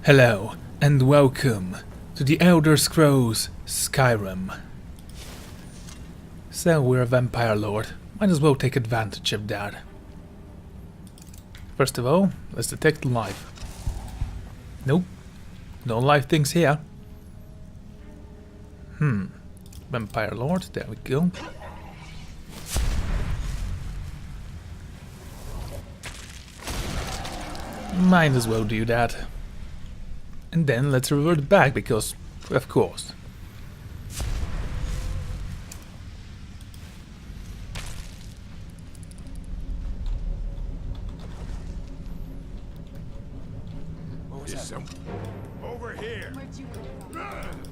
Hello, and welcome to the Elder Scrolls Skyrim. So, we're a vampire lord. Might as well take advantage of that. First of all, let's detect life. Nope. No live things here. Vampire lord, there we go. Might as well do that. And then let's revert back because, of course. Over here. Where'd you come from?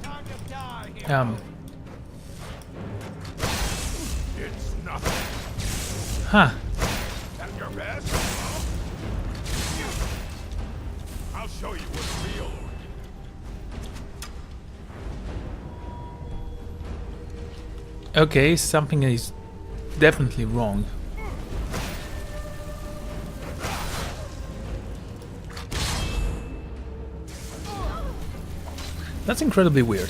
Time to die here. It's nothing. Huh. At your best. I'll show you what's real. Okay, something is definitely wrong. That's incredibly weird.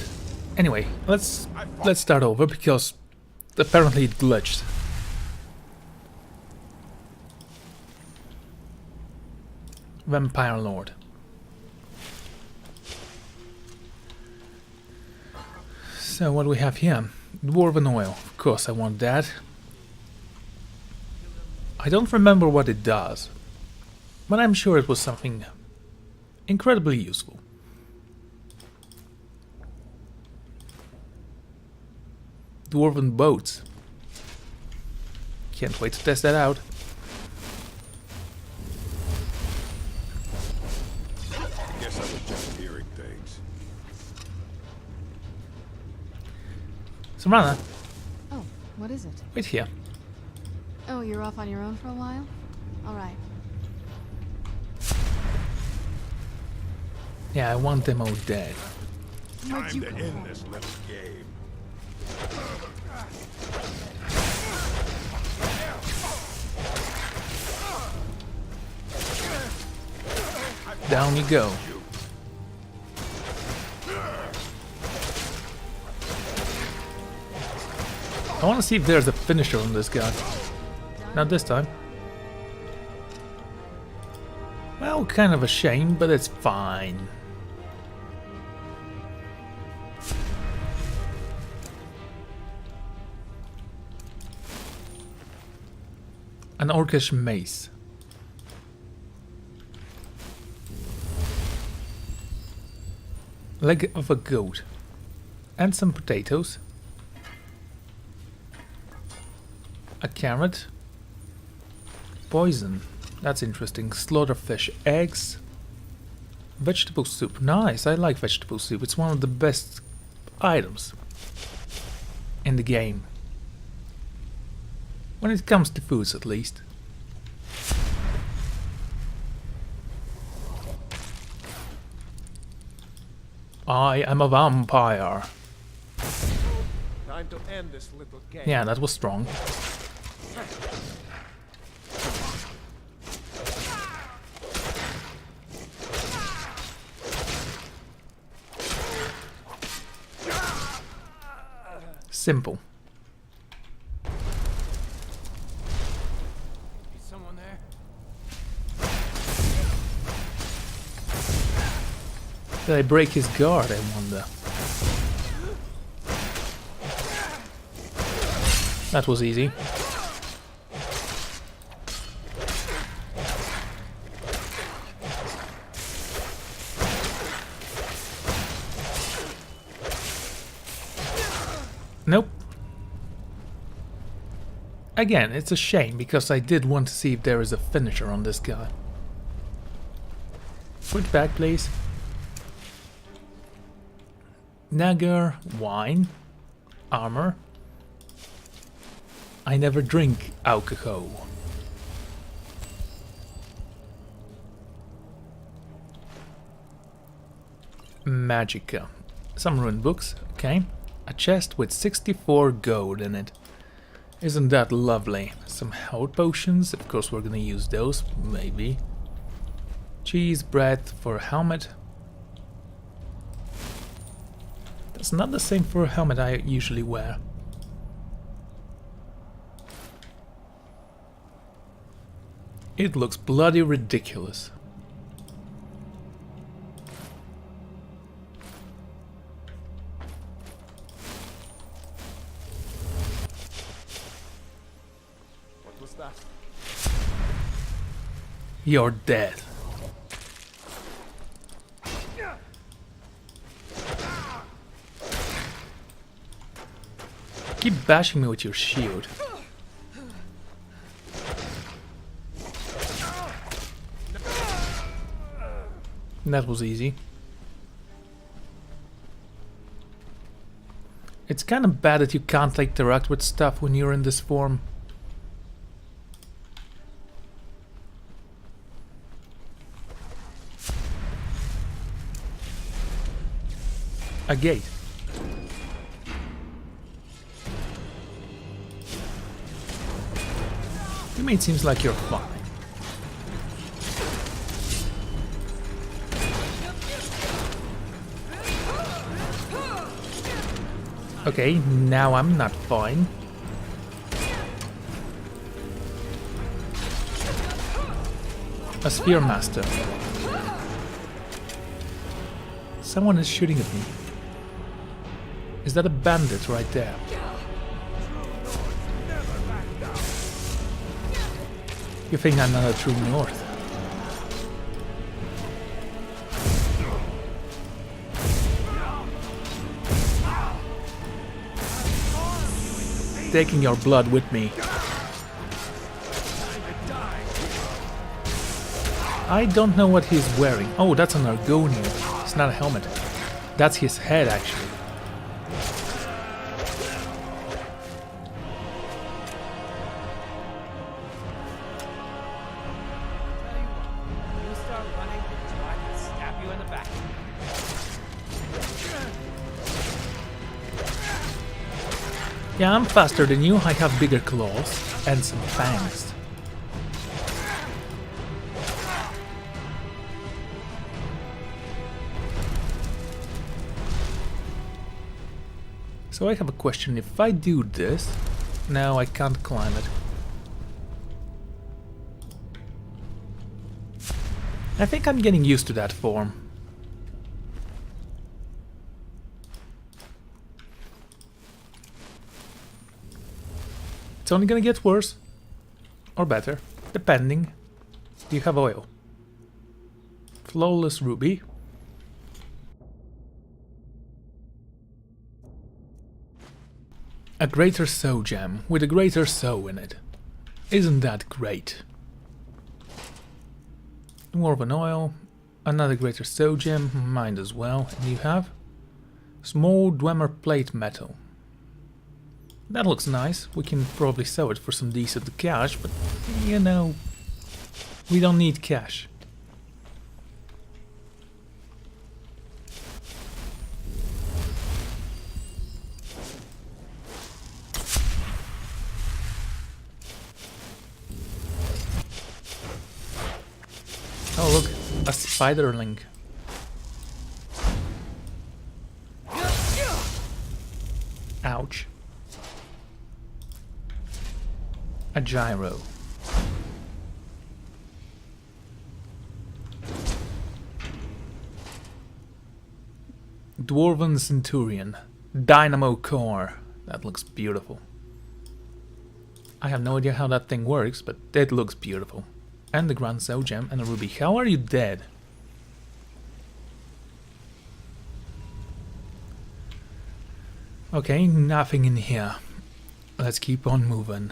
Anyway, let's start over because apparently it glitched. Vampire Lord. So what do we have here? Dwarven oil. Of course I want that. I don't remember what it does, but I'm sure it was something incredibly useful. Dwarven boats. Can't wait to test that out. I guess I was just hearing things. Samrana, Oh, what is it? wait here. Oh, you're off on your own for a while? All right. Yeah, I want them all dead. Where'd Time you to come end from? this little game. Down you go. I want to see if there's a finisher on this guy. Not this time. Well, kind of a shame, but it's fine. An orcish mace. Leg of a goat. And some potatoes. A carrot. Poison. That's interesting. Slaughterfish eggs. Vegetable soup. Nice, I like vegetable soup. It's one of the best items in the game. When it comes to foods, at least. I am a vampire. Time to end this little game. Yeah, that was strong. Simple. Is someone there? Did I break his guard, I wonder? That was easy. Nope. Again, it's a shame because I did want to see if there is a finisher on this guy. Put it back, please. Nagar, wine, armor. I never drink alcohol. Magica. Some rune books, okay. A chest with 64 gold in it. Isn't that lovely? Some health potions, of course we're gonna use those, maybe. Cheese, bread for a helmet. That's not the same for a helmet I usually wear. It looks bloody ridiculous. What was that? You're dead. Keep bashing me with your shield. That was easy. It's kind of bad that you can't interact with stuff when you're in this form. A gate. You mean it seems like you're fine. Okay, now I'm not fine. A Sphere Master. Someone is shooting at me. Is that a bandit right there? You think I'm not a true North? Taking your blood with me. I don't know what he's wearing. Oh, that's an Argonian. It's not a helmet. That's his head, actually. Yeah, I'm faster than you. I have bigger claws and some fangs. So I have a question. If I do this... No, I can't climb it. I think I'm getting used to that form. It's only gonna get worse. Or better. Depending. Do you have oil? Flawless ruby. A greater soul gem with a greater soul in it. Isn't that great? Dwarven oil. Another greater soul gem. Mine as well. And you have? Small Dremor plate metal. That looks nice. We can probably sell it for some decent cash, but you know, we don't need cash. Oh look, a spiderling. Ouch. A gyro. Dwarven Centurion. Dynamo core. That looks beautiful. I have no idea how that thing works, but it looks beautiful. And the Grand Soul Gem and a ruby. How are you dead? Okay, nothing in here. Let's keep on moving.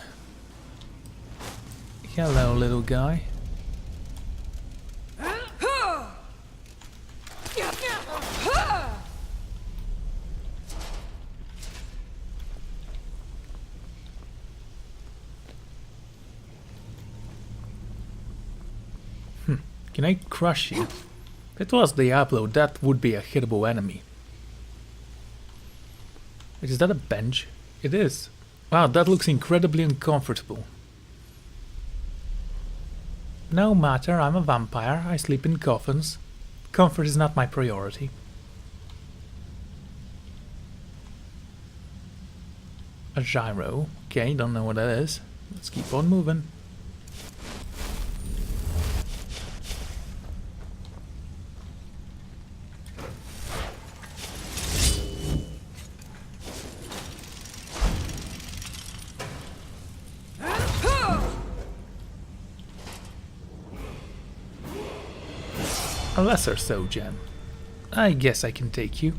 Hello, little guy. Can I crush you? If it was Diablo, that would be a hittable enemy. Wait, is that a bench? It is. Wow, that looks incredibly uncomfortable. No matter, I'm a vampire. I sleep in coffins. Comfort is not my priority. A gyro. Okay, don't know what that is. Let's keep on moving. A lesser so gem. I guess I can take you.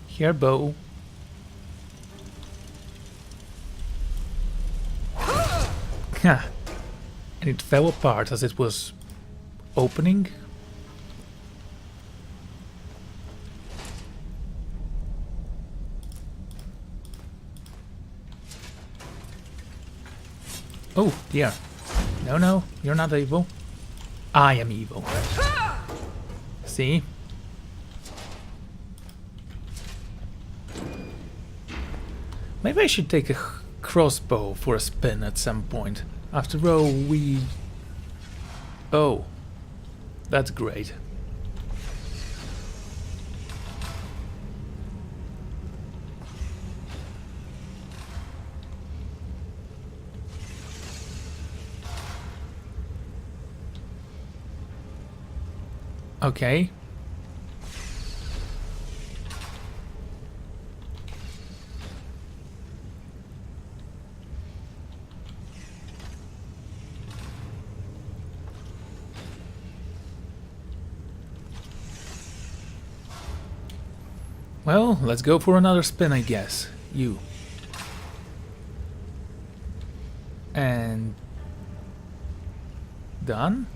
Here, bow. Ha! And it fell apart as it was opening. Oh, dear. No, no, you're not evil. I am evil. See? Maybe I should take a crossbow for a spin at some point. After all, we... Oh. That's great. Okay. Well, let's go for another spin, I guess. You. And... done?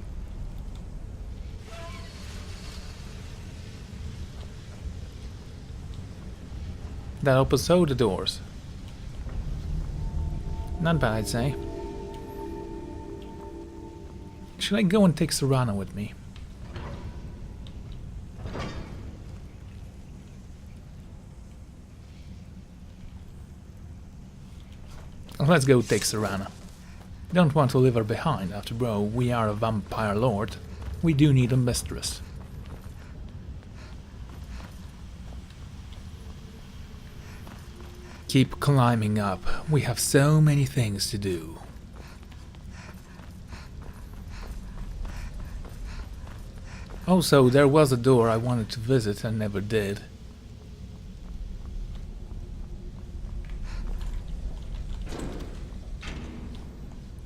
That opens all the doors. Not bad, I'd say. Should I go and take Serana with me? Let's go take Serana. Don't want to leave her behind, after all, we are a vampire lord. We do need a mistress. Keep climbing up. We have so many things to do. Also, there was a door I wanted to visit and never did.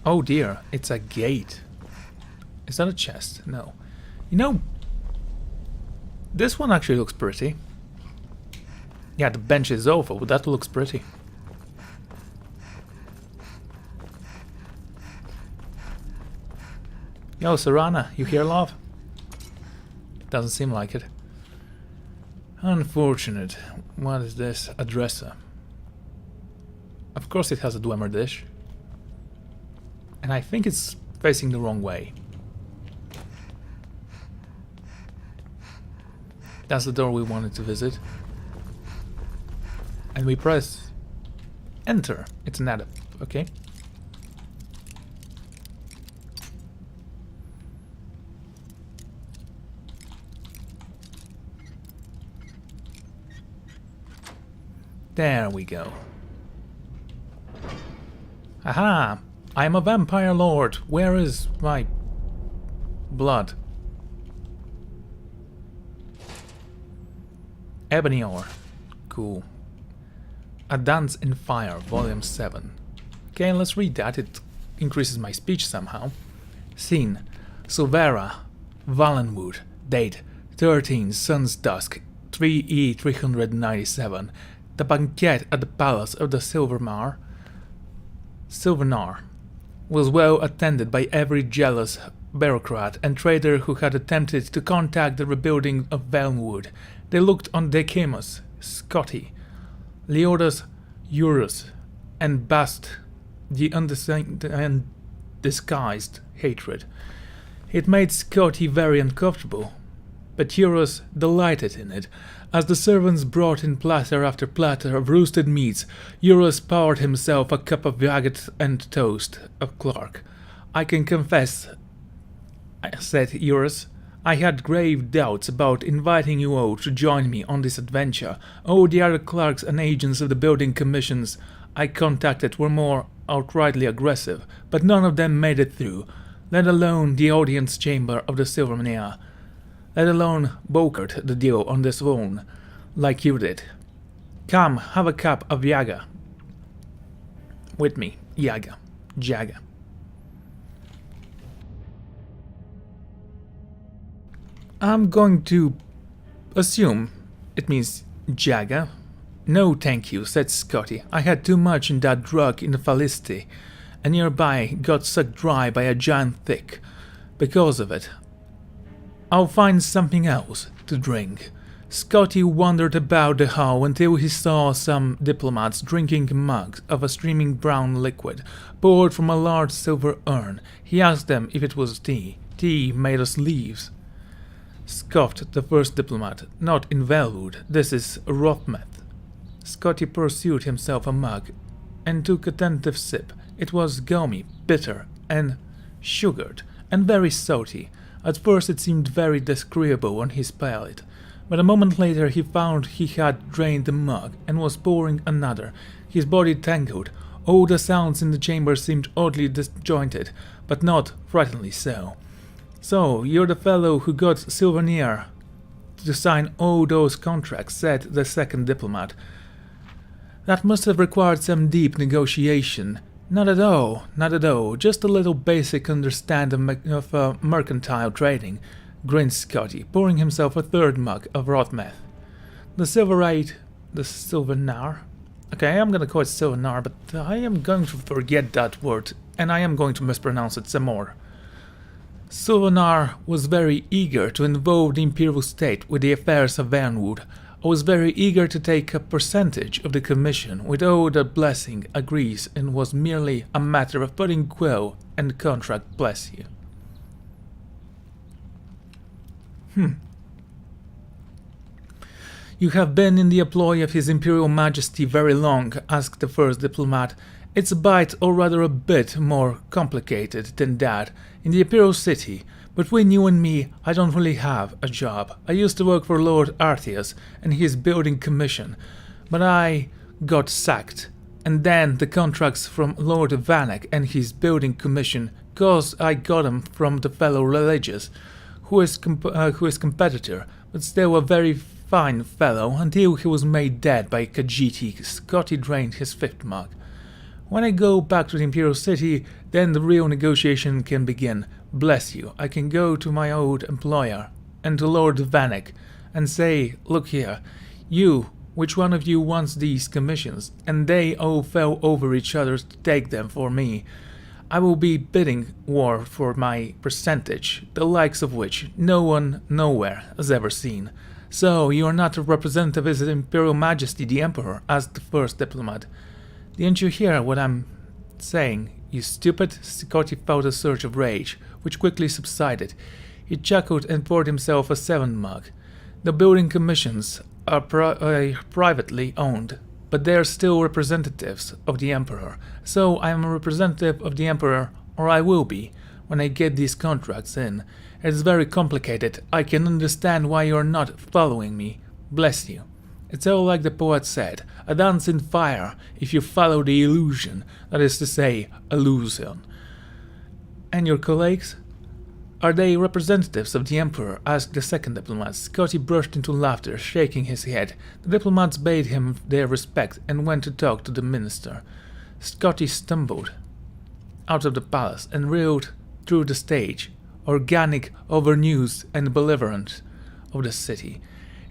Oh dear, it's a gate. Is that a chest? No. You know, this one actually looks pretty. Yeah, the bench is awful, but that looks pretty. Yo, Serana, you here, love? Doesn't seem like it. Unfortunate. What is this? A dresser. Of course it has a Dwemer dish. And I think it's facing the wrong way. That's the door we wanted to visit. And we press enter. It's an adept, okay? There we go. Aha! I am a vampire lord. Where is my blood? Ebony ore. Cool. A Dance in Fire, Volume 7. Okay, let's read that. It increases my speech somehow. Scene: Silvera, Valenwood. Date: 13 Sun's Dusk, 3E397. The banquet at the palace of the Silvernar was well attended by every jealous bureaucrat and trader who had attempted to contact the rebuilding of Valenwood. They looked on Decamus, Scotty, Leodas, Eurus, and basked the undisguised hatred. It made Scotty very uncomfortable. but Euros delighted in it. As the servants brought in platter after platter of roasted meats, Euros poured himself a cup of agate and toast of Clark. "I can confess," said Euros, "I had grave doubts about inviting you all to join me on this adventure. All the other clerks and agents of the building commissions I contacted were more outrightly aggressive, but none of them made it through, let alone the audience chamber of the Silvermere, let alone brokered the deal on this throne, like you did. Come, have a cup of Yaga. With me, Yaga. Jaga." I'm going to assume it means Jaga. "No, thank you," said Scotty. "I had too much in that drug in the Felicity, and nearby got sucked dry by a giant thick. Because of it, I'll find something else to drink." Scotty wandered about the hall until he saw some diplomats drinking mugs of a streaming brown liquid poured from a large silver urn. He asked them if it was tea. "Tea made of leaves," scoffed the first diplomat. "Not in Velwood. This is Rothmeth." Scotty pursued himself a mug and took a tentative sip. It was gummy, bitter, and sugared, and very salty. At first it seemed very disagreeable on his palate, but a moment later he found he had drained the mug and was pouring another. His body tangled. All the sounds in the chamber seemed oddly disjointed, but not frighteningly so. "So, you're the fellow who got Silvermere to sign all those contracts," said the second diplomat. "That must have required some deep negotiation." Not at all, not at all. Just a little basic understanding of mercantile trading," grinned Scotty, pouring himself a third mug of Rothmeth. The Silvernar? Okay, I'm gonna call it Silvernar, but I am going to forget that word, and I am going to mispronounce it some more. Silvernar was very eager to involve the Imperial state with the affairs of Vanwood. "I was very eager to take a percentage of the commission, with all the blessing agrees, and was merely a matter of putting quill and the contract, bless you." "You have been in the employ of His Imperial Majesty very long?" asked the first diplomat. "It's a bit, or rather a bit, more complicated than that. In the Imperial City, between you and me, I don't really have a job. I used to work for Lord Arthias and his building commission, but I got sacked. And then the contracts from Lord Vanek and his building commission, 'cause I got 'em from the fellow religious, who is competitor, but still a very fine fellow, until he was made dead by Khajiit." Scotty drained his fifth mug. "When I go back to the Imperial City, then the real negotiation can begin. Bless you, I can go to my old employer and to Lord Vanek and say, 'Look here, you, which one of you wants these commissions?' And they all fell over each other to take them for me. I will be bidding war for my percentage, the likes of which no one nowhere has ever seen." "So, you are not a representative of His Imperial Majesty the Emperor?" asked the first diplomat. "Didn't you hear what I'm saying, you stupid?" Scotty felt a surge of rage, which quickly subsided. He chuckled and poured himself a seventh mug. "The building commissions are privately owned, but they are still representatives of the Emperor. So I am a representative of the Emperor, or I will be, when I get these contracts in. It is very complicated. I can understand why you are not following me. Bless you. It's all like the poet said, a dance in fire if you follow the illusion, that is to say, illusion." "And your colleagues? Are they representatives of the Emperor?" asked the second diplomat. Scotty burst into laughter, shaking his head. The diplomats bade him their respect and went to talk to the minister. Scotty stumbled out of the palace and reeled through the stage, organic, over-news and belligerent of the city.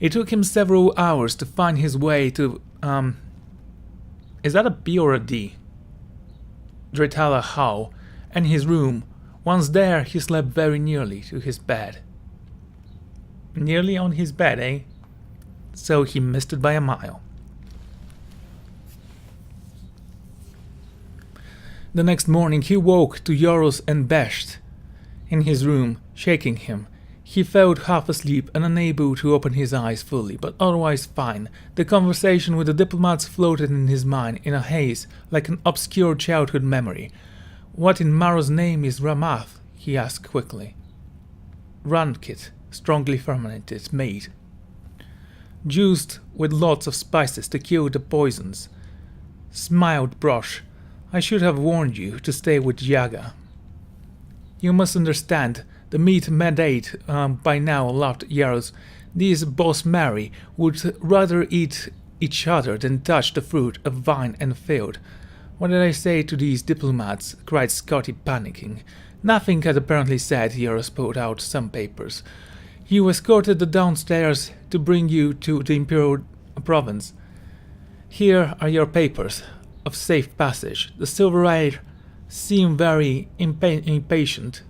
It took him several hours to find his way to, is that a B or a D? Dritala Hall, and his room. Once there, he slept very nearly to his bed. Nearly on his bed, eh? So he missed it by a mile. The next morning he woke to Yoros and Besht in his room, shaking him. He felt half asleep and unable to open his eyes fully, but otherwise fine. The conversation with the diplomats floated in his mind in a haze, like an obscure childhood memory. "What in Maro's name is Ramath?" he asked quickly. "Runkit, strongly fermented meat. Juiced with lots of spices to kill the poisons." Smiled Brosh. "I should have warned you to stay with Yaga." "You must understand, the meat mandate by now," laughed Yaros. "These boss Mary would rather eat each other than touch the fruit of vine and field." "What did I say to these diplomats?" cried Scotty, panicking. Nothing had apparently said. Yaros pulled out some papers. "You escorted the downstairs to bring you to the Imperial province. Here are your papers of safe passage." The Silvereye seemed very impatient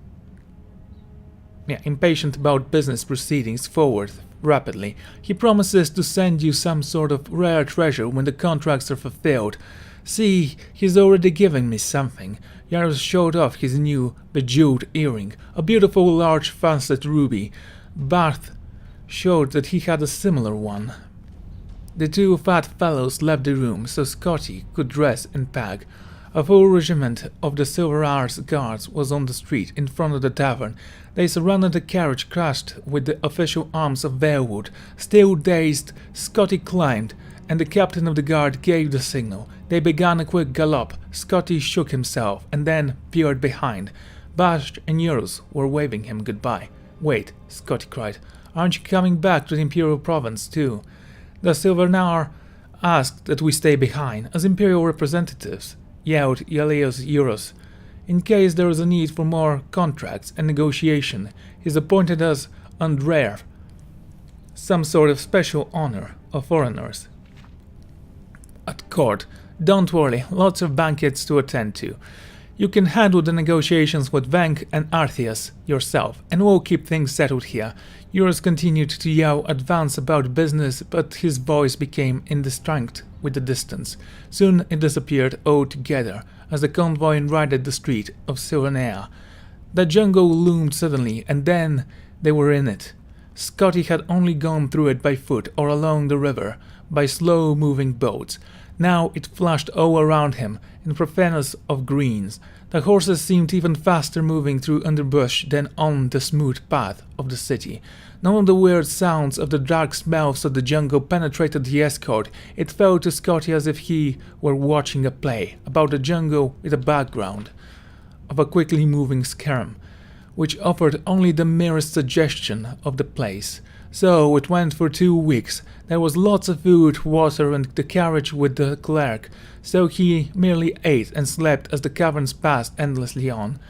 about business proceedings forward rapidly. "He promises to send you some sort of rare treasure when the contracts are fulfilled. See, he's already given me something." Yaros showed off his new bejeweled earring, a beautiful large facet ruby. Barth showed that he had a similar one. The two fat fellows left the room so Scotty could dress and pack. A full regiment of the Silver Arts guards was on the street in front of the tavern. They surrounded the carriage crushed with the official arms of Valewood. Still dazed, Scotty climbed, and the captain of the guard gave the signal. They began a quick gallop. Scotty shook himself and then peered behind. Bash and Euros were waving him goodbye. "Wait," Scotty cried. "Aren't you coming back to the Imperial province too?" "The Silvernar asked that we stay behind as Imperial representatives," yelled Yaleos Euros. "In case there is a need for more contracts and negotiation, he's appointed us Undrere, some sort of special honor of foreigners at court. Don't worry, lots of banquets to attend to. You can handle the negotiations with Venk and Arthias yourself, and we'll keep things settled here." Euros continued to yell advance about business, but his voice became indistinct with the distance. Soon it disappeared altogether as the convoy rided the street of Silvanea. The jungle loomed suddenly, and then they were in it. Scotty had only gone through it by foot or along the river by slow-moving boats. Now it flashed all around him in profaneness of greens. The horses seemed even faster moving through underbrush than on the smooth path of the city. None of the weird sounds of the dark smells of the jungle penetrated the escort. It felt to Scotty as if he were watching a play about the jungle with a background of a quickly moving Skyrim, which offered only the merest suggestion of the place. So it went for 2 weeks. There was lots of food, water, and the carriage with the clerk, so he merely ate and slept as the caverns passed endlessly on.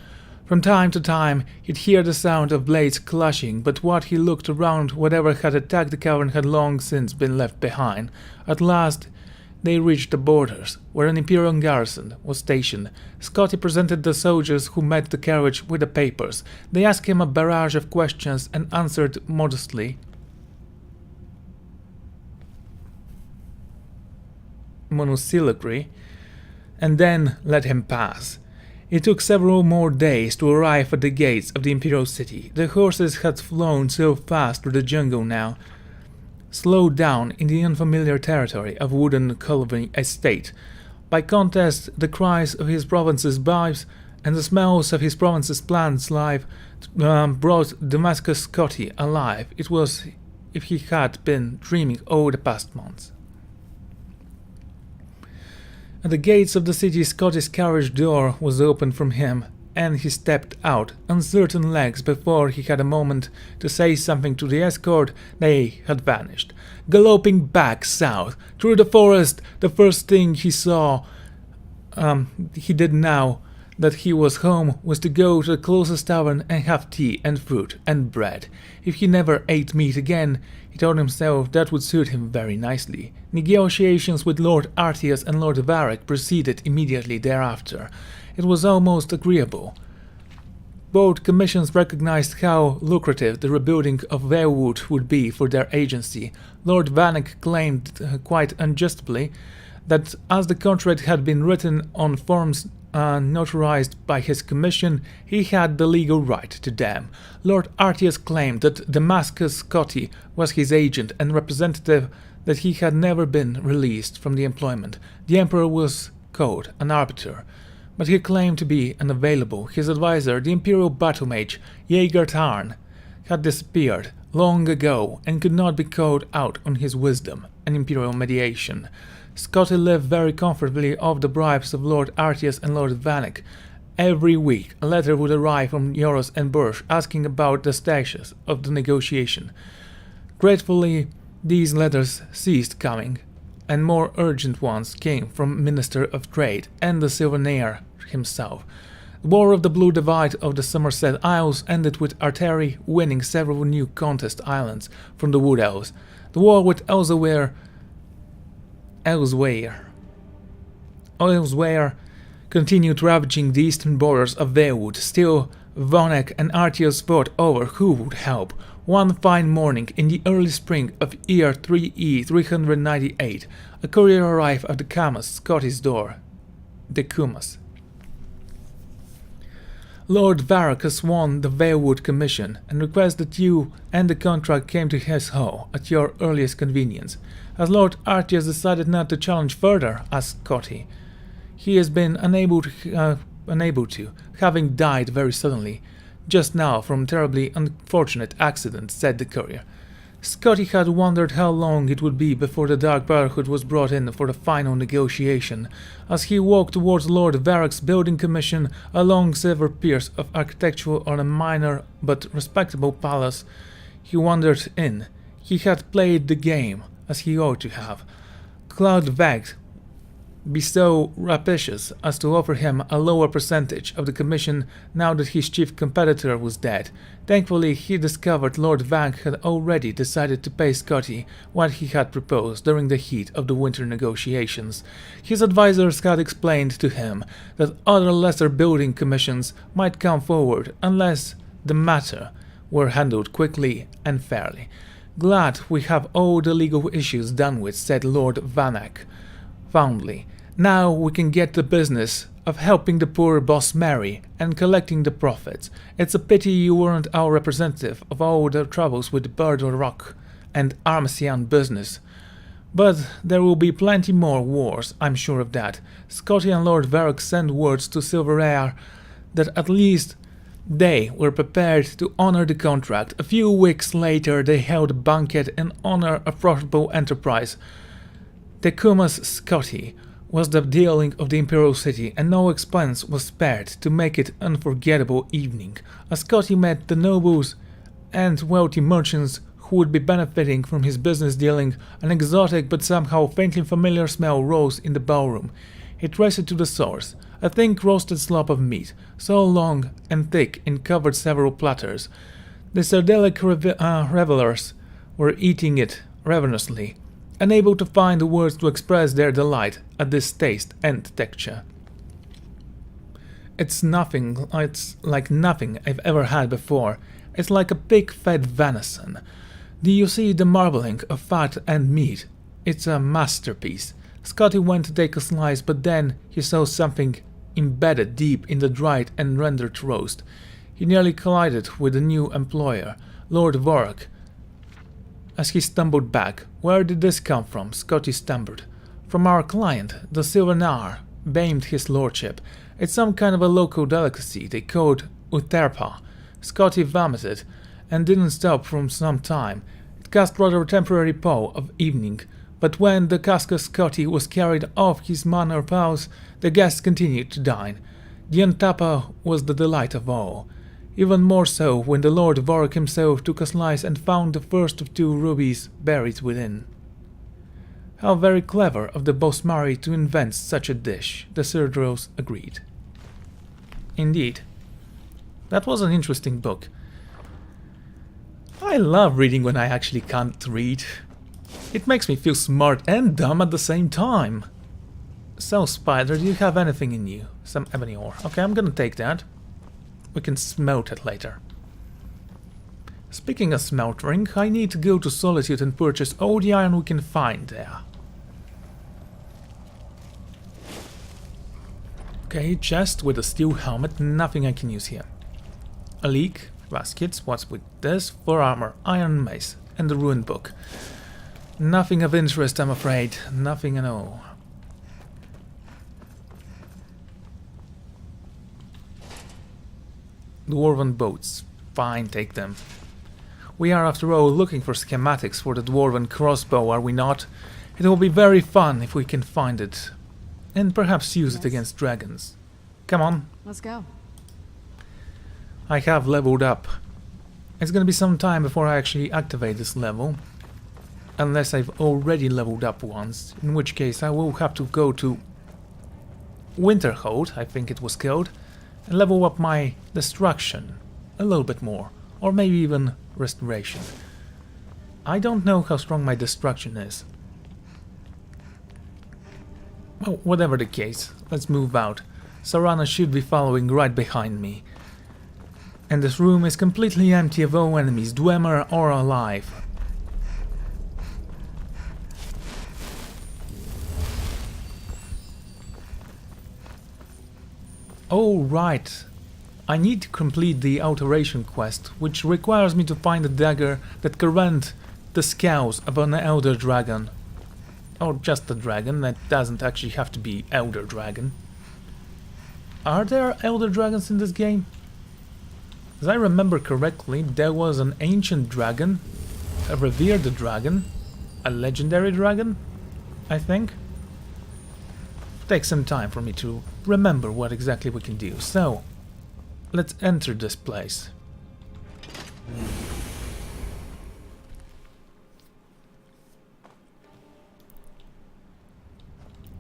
From time to time he'd hear the sound of blades clashing, but what he looked around, whatever had attacked the cavern had long since been left behind. At last they reached the borders, where an Imperial garrison was stationed. Scotty presented the soldiers who met the carriage with the papers. They asked him a barrage of questions and answered modestly. Monosyllabary, and then let him pass. It took several more days to arrive at the gates of the Imperial city. The horses had flown so fast through the jungle now, slowed down in the unfamiliar territory of Wooden Culvey Estate. By contrast, the cries of his province's wives and the smells of his province's plants life brought Damascus Scotty alive. It was if he had been dreaming all the past months. At the gates of the city, Scotty's carriage door was opened from him, and he stepped out, uncertain legs. Before he had a moment to say something to the escort, they had vanished. Galloping back south, through the forest, the first thing he did now that he was home was to go to the closest tavern and have tea and fruit and bread. If he never ate meat again, he told himself that would suit him very nicely. Negotiations with Lord Arthias and Lord Varric proceeded immediately thereafter. It was almost agreeable. Both commissions recognized how lucrative the rebuilding of Valewood would be for their agency. Lord Vanek claimed, quite unjustly, that as the contract had been written on forms notarized by his commission, he had the legal right to them. Lord Artius claimed that Damascus Scotti was his agent and representative, that he had never been released from the employment. The Emperor was called an arbiter, but he claimed to be unavailable. His advisor, the Imperial battle mage Jaeger Tarn, had disappeared long ago and could not be called out on his wisdom and Imperial mediation. Scotti lived very comfortably off the bribes of Lord Artius and Lord Vanek. Every week a letter would arrive from Joros and Bursch asking about the status of the negotiation. Gratefully, these letters ceased coming, and more urgent ones came from Minister of Trade and the Silvernair himself. The War of the Blue Divide of the Somerset Isles ended with Arteri winning several new contest islands from the Wood Elves. The war with Elsewhere continued ravaging the eastern borders of Valewood. Still, Vanek and Artius fought over who would help. One fine morning in the early spring of year 3E 398, a courier arrived at the Camus Scottish door. The Cumas. Lord Varrock has won the Valewood Commission and requests that you and the contract came to his hall at your earliest convenience. As Lord Artius decided not to challenge further, asked Scotti. He has been unable to, having died very suddenly, just now from terribly unfortunate accident, said the courier. Scotti had wondered how long it would be before the Dark Brotherhood was brought in for the final negotiation. As he walked towards Lord Varrock's building commission, a long silver piers of architecture on a minor but respectable palace, he wandered in. He had played the game, as he ought to have. Cloud Vegt be so rapacious as to offer him a lower percentage of the commission now that his chief competitor was dead. Thankfully, he discovered Lord Vang had already decided to pay Scotti what he had proposed during the heat of the winter negotiations. His advisors had explained to him that other lesser building commissions might come forward unless the matter were handled quickly and fairly. Glad we have all the legal issues done with, said Lord Vanek fondly. Now we can get the business of helping the poor boss marry and collecting the profits. It's a pity you weren't our representative of all the troubles with Birdle Rock and Armasian business. But there will be plenty more wars, I'm sure of that. Scotti and Lord Varrock sent words to Silverair that at least they were prepared to honor the contract. A few weeks later they held a banquet in honor of profitable enterprise. Tecumas Scotti was the dealing of the Imperial city, and no expense was spared to make it an unforgettable evening. As Scotti met the nobles and wealthy merchants who would be benefiting from his business dealing, an exotic but somehow faintly familiar smell rose in the ballroom. He traced it to the source, a thick roasted slab of meat, so long and thick it covered several platters. The sardelic revelers were eating it ravenously, unable to find the words to express their delight at this taste and texture. It's like nothing I've ever had before. It's like a pig-fed venison. Do you see the marbling of fat and meat? It's a masterpiece. Scotti went to take a slice, but then he saw something embedded deep in the dried and rendered roast. He nearly collided with the new employer, Lord Varrock. As he stumbled back, "Where did this come from?" Scotti stammered. "From our client, the Silvernar," beamed his lordship. "It's some kind of a local delicacy they called Uterpa." Scotti vomited, and didn't stop for some time. It cast rather a temporary pall of evening, but when the Casca Scotti was carried off his manor pals, the guests continued to dine. The untapa was the delight of all. Even more so when the Lord Varrock himself took a slice and found the first of 2 rubies buried within. "How very clever of the boss Mari to invent such a dish," the Sirdros agreed. Indeed. That was an interesting book. I love reading when I actually can't read. It makes me feel smart and dumb at the same time. So, Spider, do you have anything in you? Some ebony ore. Okay, I'm gonna take that. We can smelt it later. Speaking of smeltering, I need to go to Solitude and purchase all the iron we can find there. Okay, chest with a steel helmet, nothing I can use here. A leak, baskets, what's with this? 4 armor, iron mace, and the ruined book. Nothing of interest, I'm afraid. Nothing at all. Dwarven boats. Fine, take them. We are, after all, looking for schematics for the dwarven crossbow, are we not? It will be very fun if we can find it. And perhaps use it against dragons. Come on. Let's go. I have leveled up. It's gonna be some time before I actually activate this level. Unless I've already leveled up once, in which case I will have to go to Winterhold, I think it was called, and level up my destruction a little bit more, or maybe even restoration. I don't know how strong my destruction is. Well, whatever the case, let's move out. Sarana should be following right behind me. And this room is completely empty of all enemies, Dremor or alive. Oh, right. I need to complete the alteration quest, which requires me to find a dagger that can rend the scales of an elder dragon. Or just a dragon, that doesn't actually have to be elder dragon. Are there elder dragons in this game? As I remember correctly, there was an ancient dragon, a revered dragon, a legendary dragon, I think. Take some time for me to remember what exactly we can do. So, let's enter this place.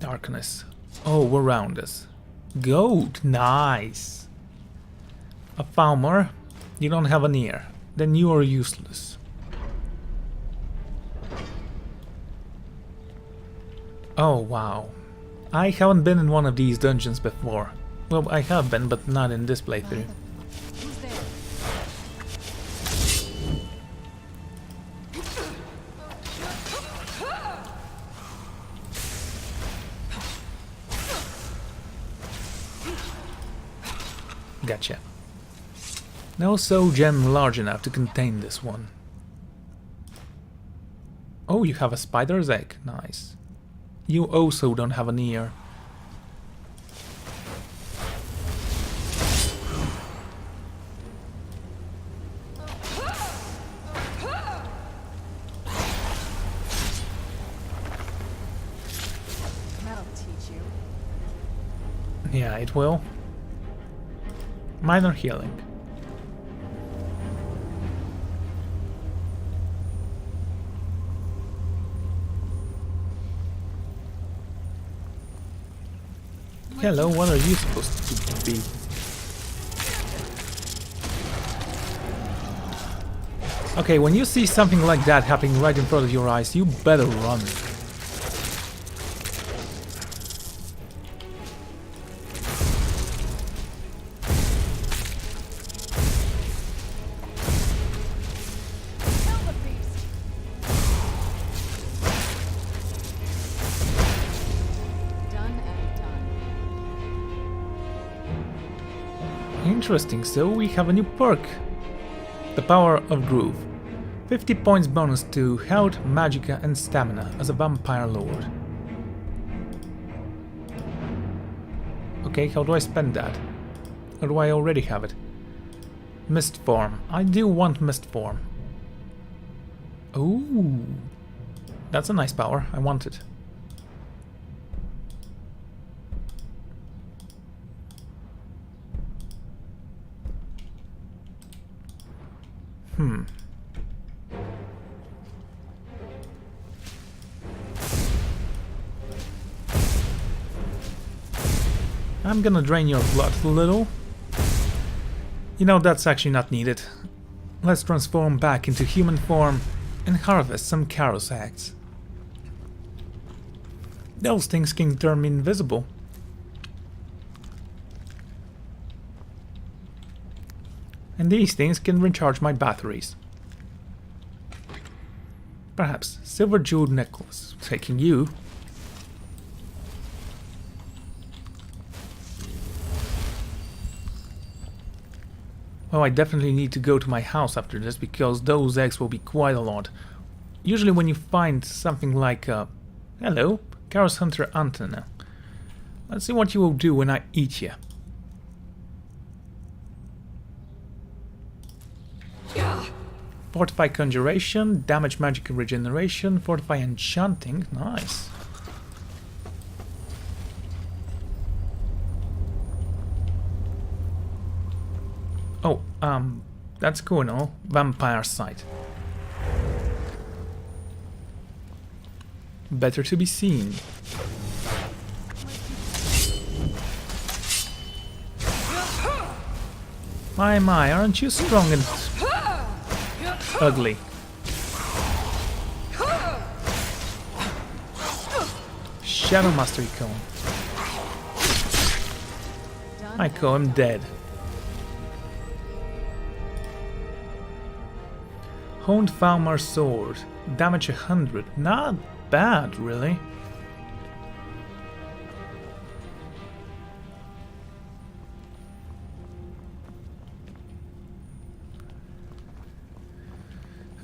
Darkness all around us. Gold, nice. A farmer, you don't have an ear, then you are useless. Oh wow. I haven't been in one of these dungeons before. Well, I have been, but not in this playthrough. Who's there? Gotcha. No soul gem large enough to contain this one. Oh, you have a spider's egg. Nice. You also don't have an ear. That'll teach you. Yeah, it will. Minor healing. Hello, what are you supposed to be? Okay, when you see something like that happening right in front of your eyes, you better run. Interesting, so we have a new perk. The Power of Groove. 50 points bonus to health, magicka and stamina as a vampire lord. Okay, how do I spend that? Or do I already have it? Mist form. I do want mist form. Ooh. That's a nice power. I want it. I'm gonna drain your blood a little. You know, that's actually not needed. Let's transform back into human form and harvest some Karos eggs. Those things can turn invisible. And these things can recharge my batteries. Perhaps silver jeweled necklace, taking you. Well, I definitely need to go to my house after this, because those eggs will be quite a lot. Usually when you find something like... hello, Chaos Hunter Antenna. Let's see what you will do when I eat you. Fortify Conjuration, Damage Magic Regeneration, Fortify Enchanting, nice. Oh, that's cool and all. Vampire Sight. Better to be seen. My, aren't you strong and ugly? Shadow Mastery Cone. I call him dead. Honed Falmar Sword. Damage 100. Not bad, really.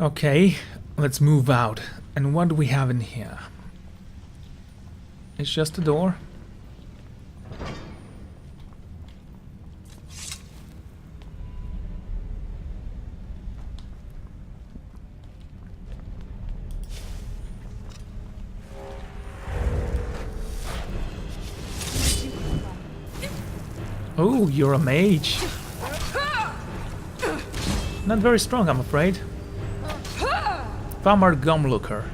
Okay, let's move out. And what do we have in here? It's just a door. Oh, you're a mage. Not very strong, I'm afraid. Falmar Gumlooker.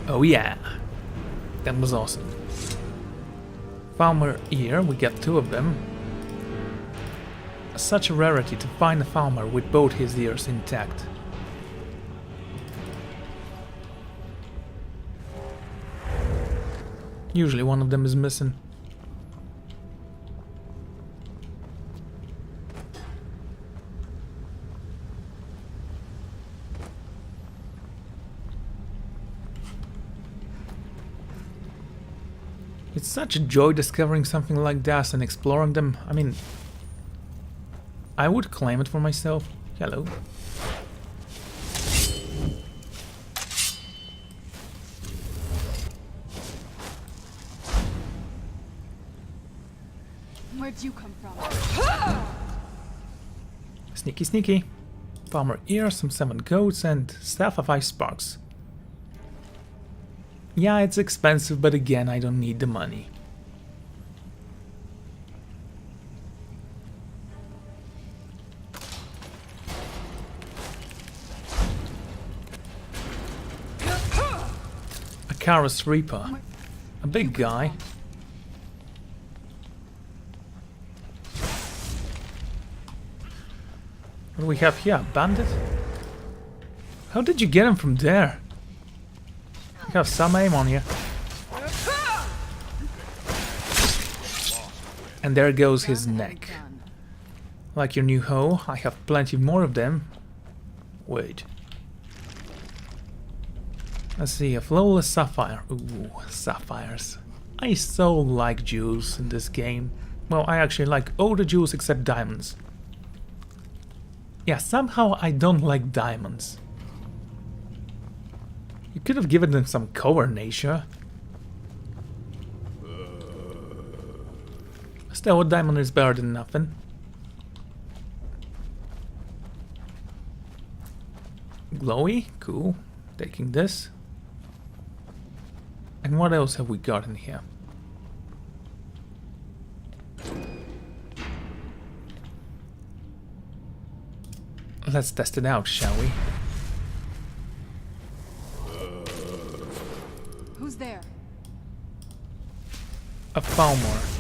Oh yeah, that was awesome. Falmar Ear, we got 2 of them. Such a rarity to find a Falmar with both his ears intact. Usually one of them is missing. It's such a joy discovering something like that and exploring them. I mean, I would claim it for myself. Hello. Where'd you come from? Sneaky, sneaky. Falmar Ear, some 7 goats, and Staff of Ice Sparks. Yeah, it's expensive, but again, I don't need the money. A Karos Reaper. A big guy. What do we have here? Bandit? How did you get him from there? You have some aim on you. And there goes his neck. Like your new hoe, I have plenty more of them. Wait. Let's see, a flawless sapphire. Ooh, sapphires. I so like jewels in this game. Well, I actually like all the jewels except diamonds. Yeah, somehow I don't like diamonds. You could have given them some cover, Nature. Still, a diamond is better than nothing. Glowy? Cool. Taking this. And what else have we got in here? Let's test it out, shall we? Who's there? A Falmar.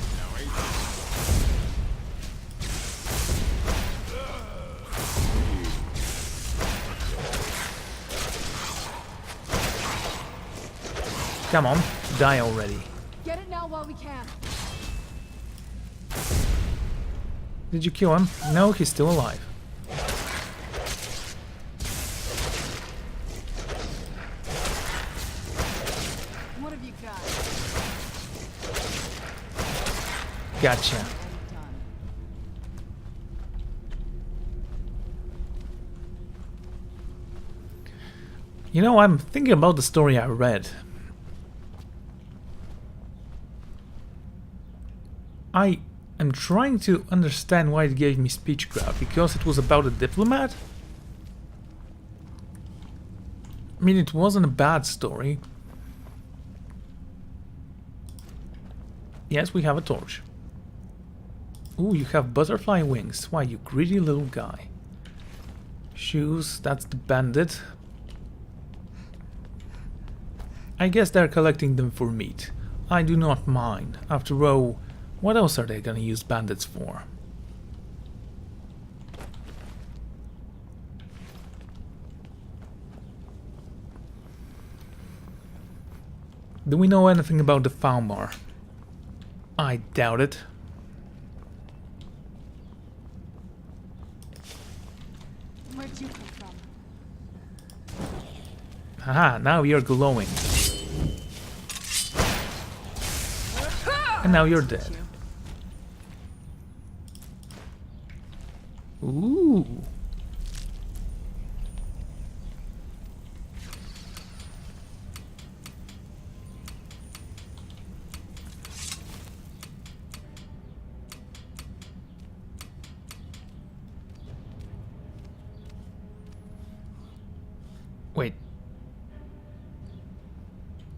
Come on, die already. Get it now while we can. Did you kill him? No, he's still alive. What have you got? Gotcha. You know, I'm thinking about the story I read. I am trying to understand why it gave me speechcraft, because it was about a diplomat? I mean, it wasn't a bad story. Yes, we have a torch. Ooh, you have butterfly wings. Why, you greedy little guy. Shoes, that's the bandit. I guess they're collecting them for meat. I do not mind. After all, what else are they gonna use bandits for? Do we know anything about the Falmar? I doubt it. Where'd you come from? Haha, now you're glowing. And now you're dead. Ooh. Wait.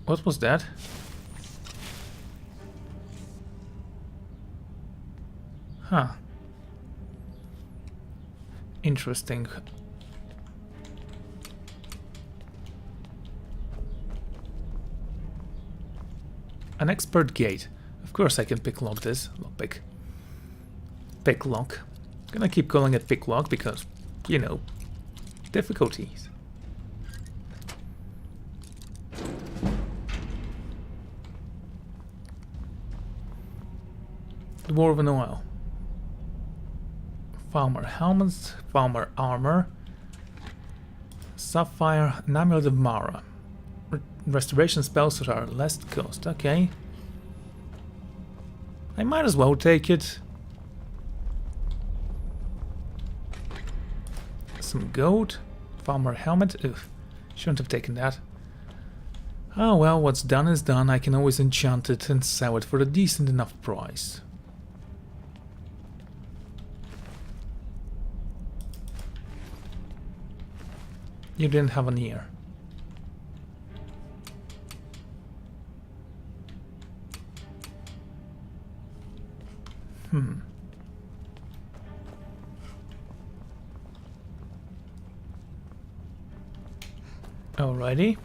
What was that? Huh. Interesting. An expert gate. Of course I can pick lock this. Lockpick. Pick lock. Gonna keep calling it pick lock because, you know, difficulties. Dwarven oil. Falmer helmets, Falmer armor, sapphire, and amulet of Mara. Restoration spells are less cost. Okay. I might as well take it. Some gold, Falmer helmet. Ugh, shouldn't have taken that. Oh well, what's done is done. I can always enchant it and sell it for a decent enough price. You didn't have an ear. Alrighty.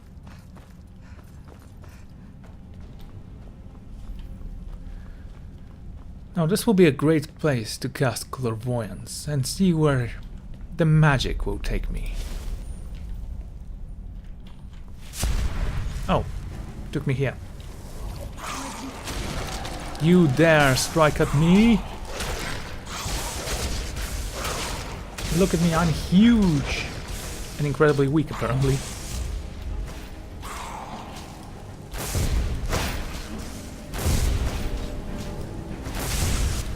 Now this will be a great place to cast clairvoyance and see where the magic will take me. Oh, took me here. You dare strike at me? Look at me, I'm huge and incredibly weak apparently.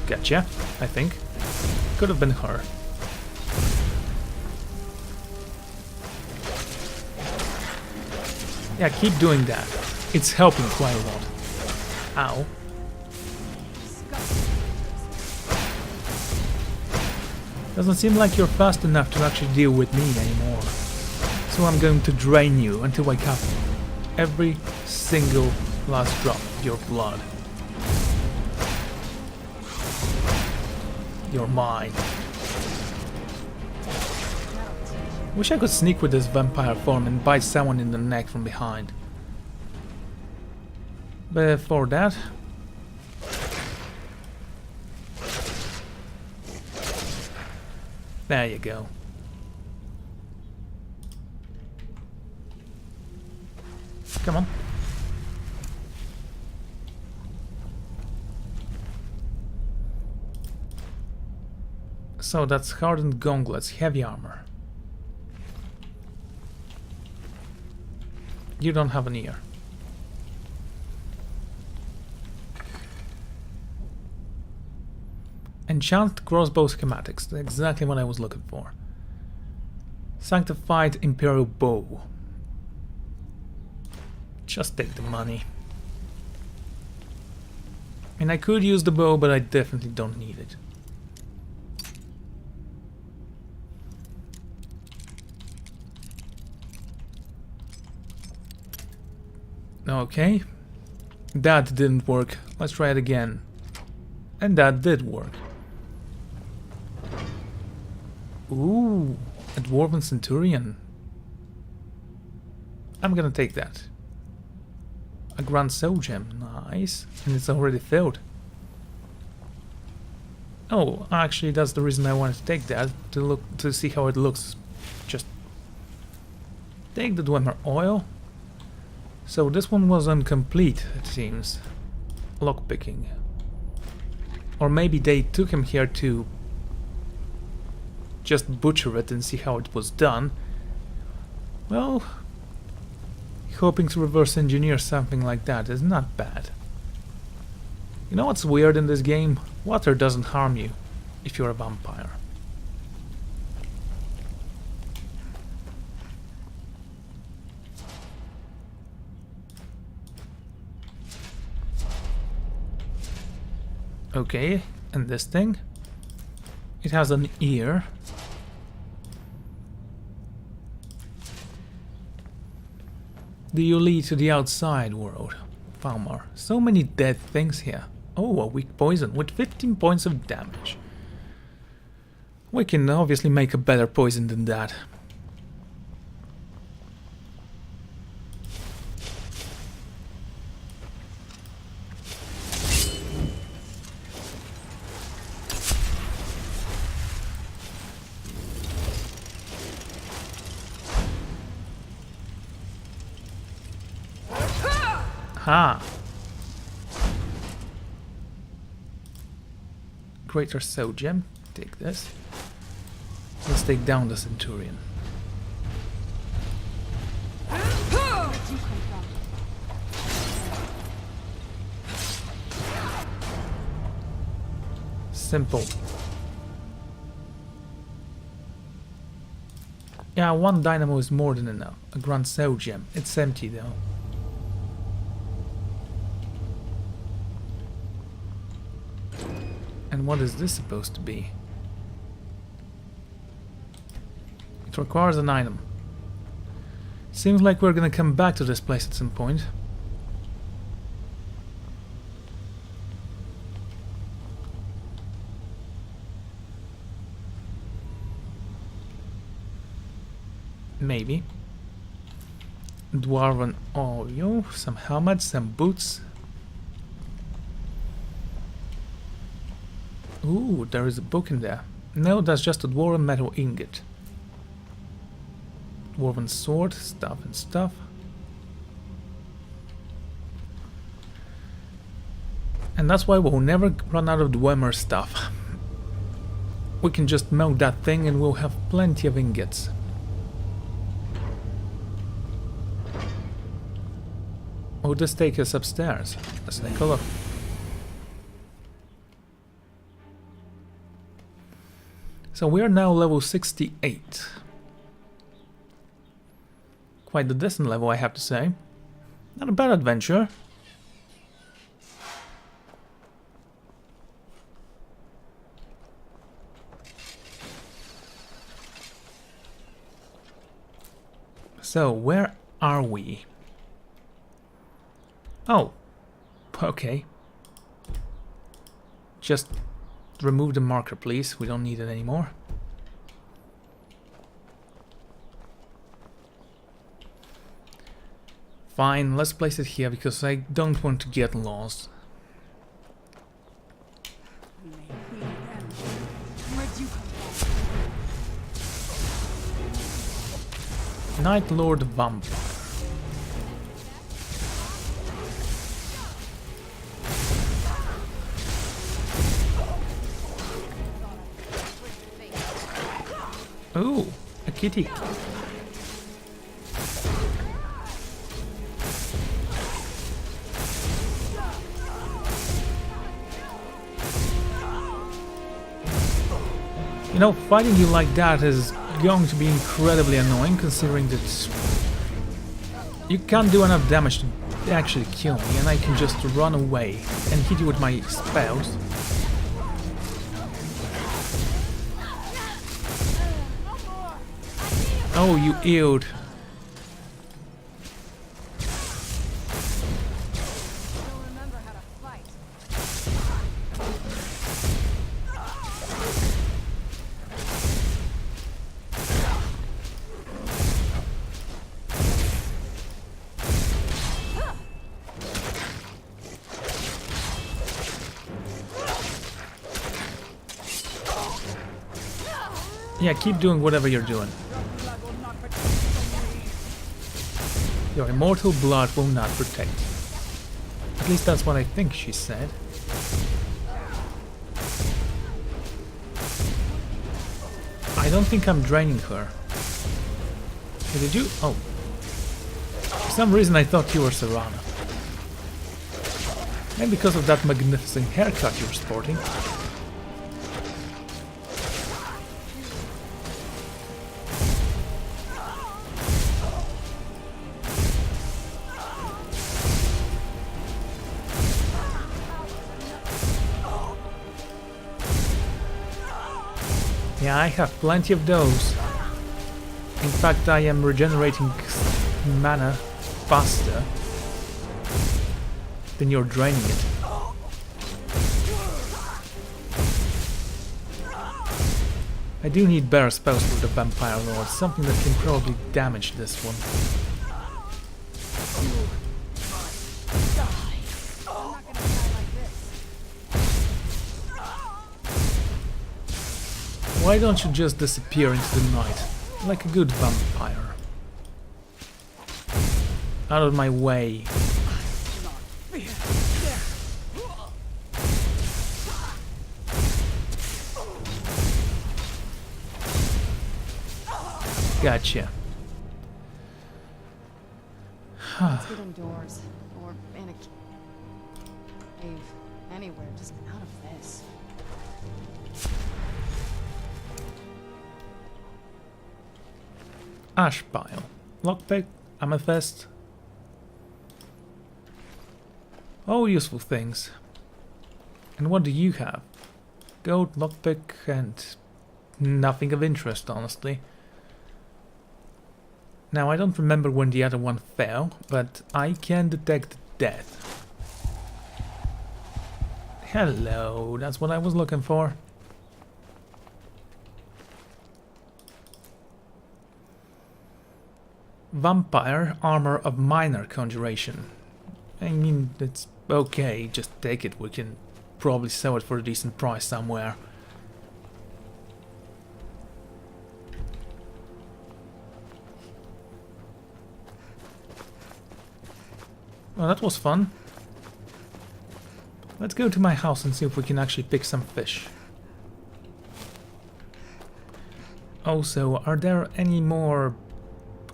Gotcha, I think. Could have been her. Yeah, keep doing that. It's helping quite a lot. Ow. Doesn't seem like you're fast enough to actually deal with me anymore. So I'm going to drain you until I cap every single last drop of your blood. You're mine. Wish I could sneak with this vampire form and bite someone in the neck from behind. But for that... There you go. Come on. So that's hardened gauntlets, heavy armor. You don't have an ear. Enchanted crossbow schematics. That's exactly what I was looking for. Sanctified Imperial bow. Just take the money. And I could use the bow, but I definitely don't need it. Okay. That didn't work. Let's try it again. And that did work. Ooh, a dwarven centurion. I'm gonna take that. A grand soul gem, nice. And it's already filled. Oh, actually that's the reason I wanted to take that, to see how it looks. Just take the Dremore oil. So this one was incomplete, it seems. Lockpicking. Or maybe they took him here to just butcher it and see how it was done. Well, hoping to reverse engineer something like that is not bad. You know what's weird in this game? Water doesn't harm you if you're a vampire. Okay, and this thing? It has an ear. Do you lead to the outside world? Farmer. So many dead things here. Oh, a weak poison with 15 points of damage. We can obviously make a better poison than that. Ha! Greater soul gem. Take this. Let's take down the centurion. Simple. Yeah, one dynamo is more than enough. A grand soul gem. It's empty though. And what is this supposed to be? It requires an item. Seems like we're gonna come back to this place at some point. Maybe. Dwarven oil, some helmets, some boots. Ooh, there is a book in there. No, that's just a dwarven metal ingot. Dwarven sword, stuff and stuff. And that's why we'll never run out of Dremore stuff. We can just melt that thing and we'll have plenty of ingots. Oh, this take us upstairs. Let's take a look. So we are now level 68. Quite a decent level, I have to say. Not a bad adventure. So, where are we? Oh, okay. Just remove the marker, please. We don't need it anymore. Fine, let's place it here because I don't want to get lost. Night Lord Vampire. Ooh, a kitty. You know, fighting you like that is going to be incredibly annoying, considering that you can't do enough damage to actually kill me, and I can just run away and hit you with my spells. Oh, you eeled. Yeah, keep doing whatever you're doing. Your immortal blood will not protect. At least that's what I think she said. I don't think I'm draining her. Did you? Oh. For some reason I thought you were Serana. Maybe because of that magnificent haircut you're sporting. Yeah, I have plenty of those. In fact, I am regenerating mana faster than you're draining it. I do need better spells for the Vampire Lord, something that can probably damage this one. Why don't you just disappear into the night, like a good vampire? Out of my way. Gotcha. Let's get indoors, or in a cave, anywhere, just out of this. Ash pile. Lockpick, amethyst. All useful things. And what do you have? Gold, lockpick, and nothing of interest, honestly. Now, I don't remember when the other one fell, but I can detect death. Hello, that's what I was looking for. Vampire armor of minor conjuration. I mean, it's okay, just take it. We can probably sell it for a decent price somewhere. Well, that was fun. Let's go to my house and see if we can actually pick some fish. Also, are there any more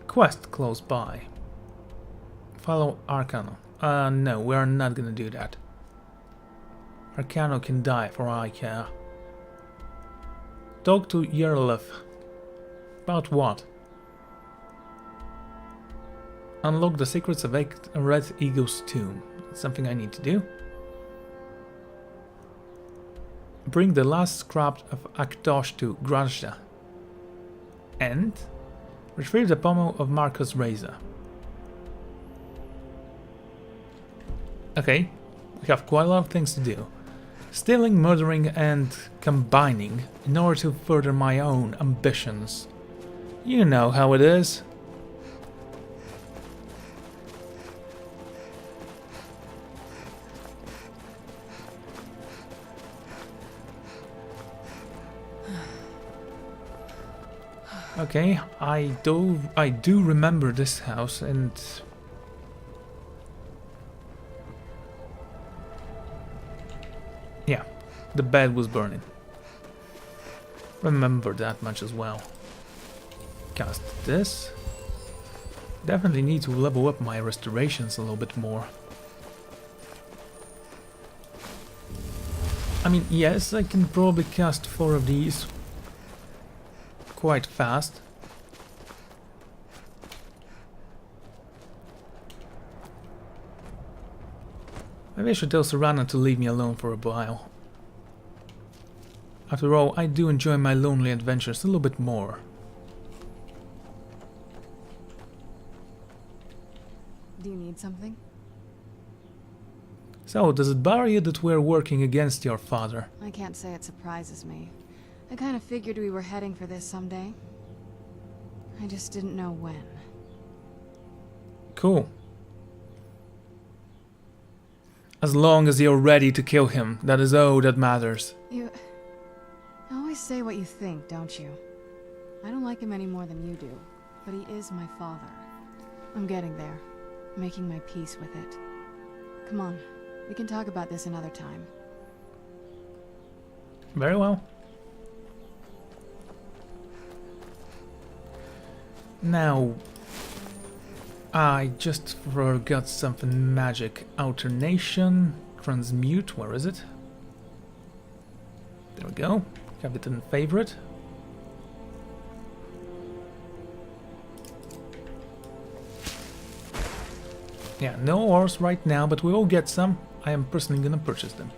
quests close by? Follow Arcano. No, we are not gonna do that. Arcano can die for all I care. Talk to Rielle. About what? Unlock the secrets of Red Eagle's tomb. That's something I need to do. Bring the last scrap of Aktosh to Granja. And retrieve the pommel of Marcus Razor. Okay, we have quite a lot of things to do. Stealing, murdering, and combining in order to further my own ambitions. You know how it is. Okay, I do remember this house, and yeah, the bed was burning. Remember that much as well. Cast this. Definitely need to level up my restorations a little bit more. I mean, yes, I can probably cast 4 of these quite fast. Maybe I should tell Serana to leave me alone for a while. After all, I do enjoy my lonely adventures a little bit more. Do you need something? So, does it bother you that we're working against your father? I can't say it surprises me. I kind of figured we were heading for this someday. I just didn't know when. Cool. As long as you're ready to kill him, that is all that matters. You always say what you think, don't you? I don't like him any more than you do, but he is my father. I'm getting there, making my peace with it. Come on, we can talk about this another time. Very well. Now, I just forgot something magic. Alternation, transmute, where is it? There we go. Have it in favorite. Yeah, no ores right now, but we will get some. I am personally gonna purchase them.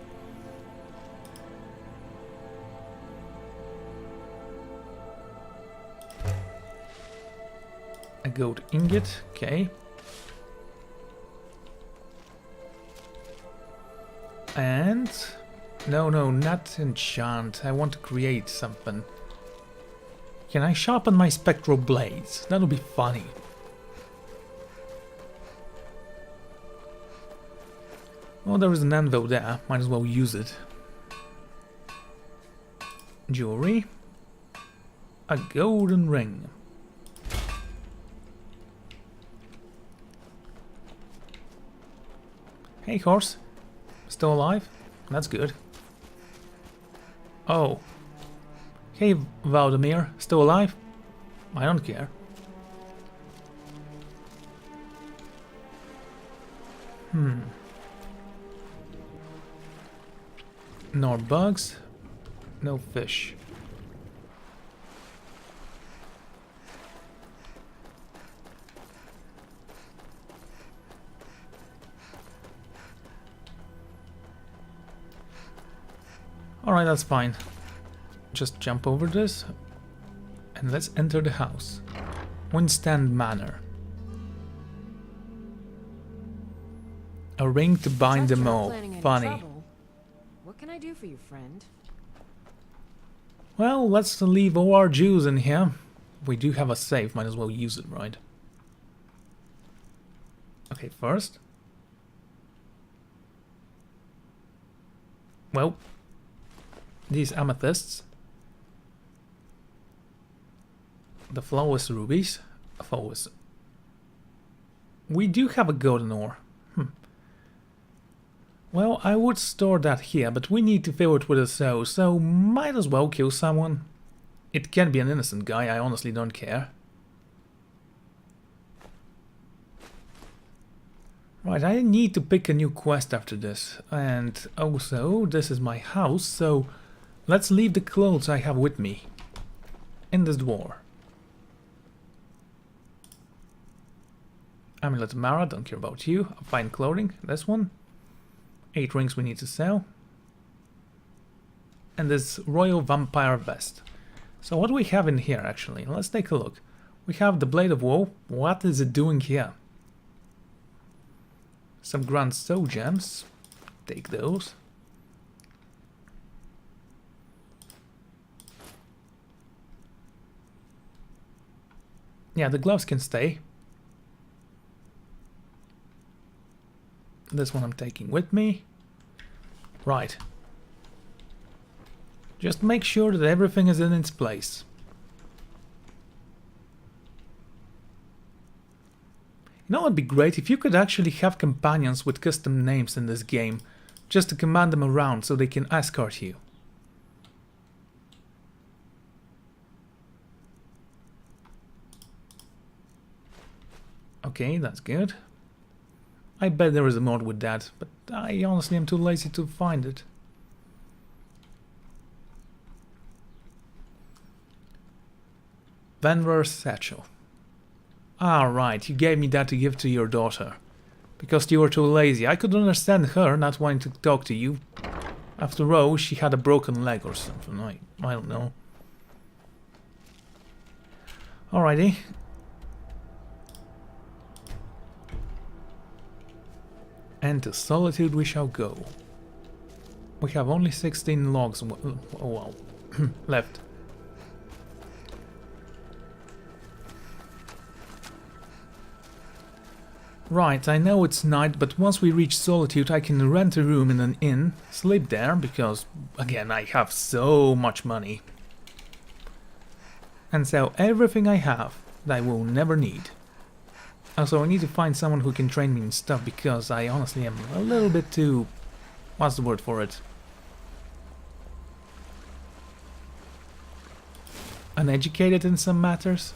A gold ingot, okay. And no, not enchant. I want to create something. Can I sharpen my spectral blades? That'll be funny. Well, there is an anvil there. Might as well use it. Jewelry. A golden ring. Hey, horse. Still alive? That's good. Oh. Hey, Valdemir. Still alive? I don't care. No bugs. No fish. Alright, that's fine. Just jump over this and let's enter the house. Windstand Manor. A ring to bind them all. Funny. What can I do for you, friend? Well, let's leave all our jewels in here. We do have a safe, might as well use it, right? Okay, first. Well, these amethysts. The flawless rubies. Flawless. We do have a golden ore. Well, I would store that here, but we need to fill it with a soul, so might as well kill someone. It can be an innocent guy, I honestly don't care. Right, I need to pick a new quest after this. And also, this is my house, so let's leave the clothes I have with me in this drawer. Amulet Mara, don't care about you. Fine clothing, this one. 8 rings we need to sell. And this Royal Vampire Vest. So what do we have in here actually? Let's take a look. We have the Blade of Woe. What is it doing here? Some Grand Soul Gems. Take those. Yeah, the gloves can stay. This one I'm taking with me. Right. Just make sure that everything is in its place. You know what would be great? If you could actually have companions with custom names in this game, just to command them around so they can escort you. Okay, that's good. I bet there is a mod with that, but I honestly am too lazy to find it. Wanderer's satchel. Ah, right, you gave me that to give to your daughter. Because you were too lazy. I could understand her not wanting to talk to you. After all, she had a broken leg or something. I don't know. Alrighty. And to Solitude we shall go. We have only 16 logs left. Right, I know it's night, but once we reach Solitude I can rent a room in an inn, sleep there, because, again, I have so much money. And sell everything I have that I will never need. Also, I need to find someone who can train me in stuff, because I honestly am a little bit too... what's the word for it? Uneducated in some matters.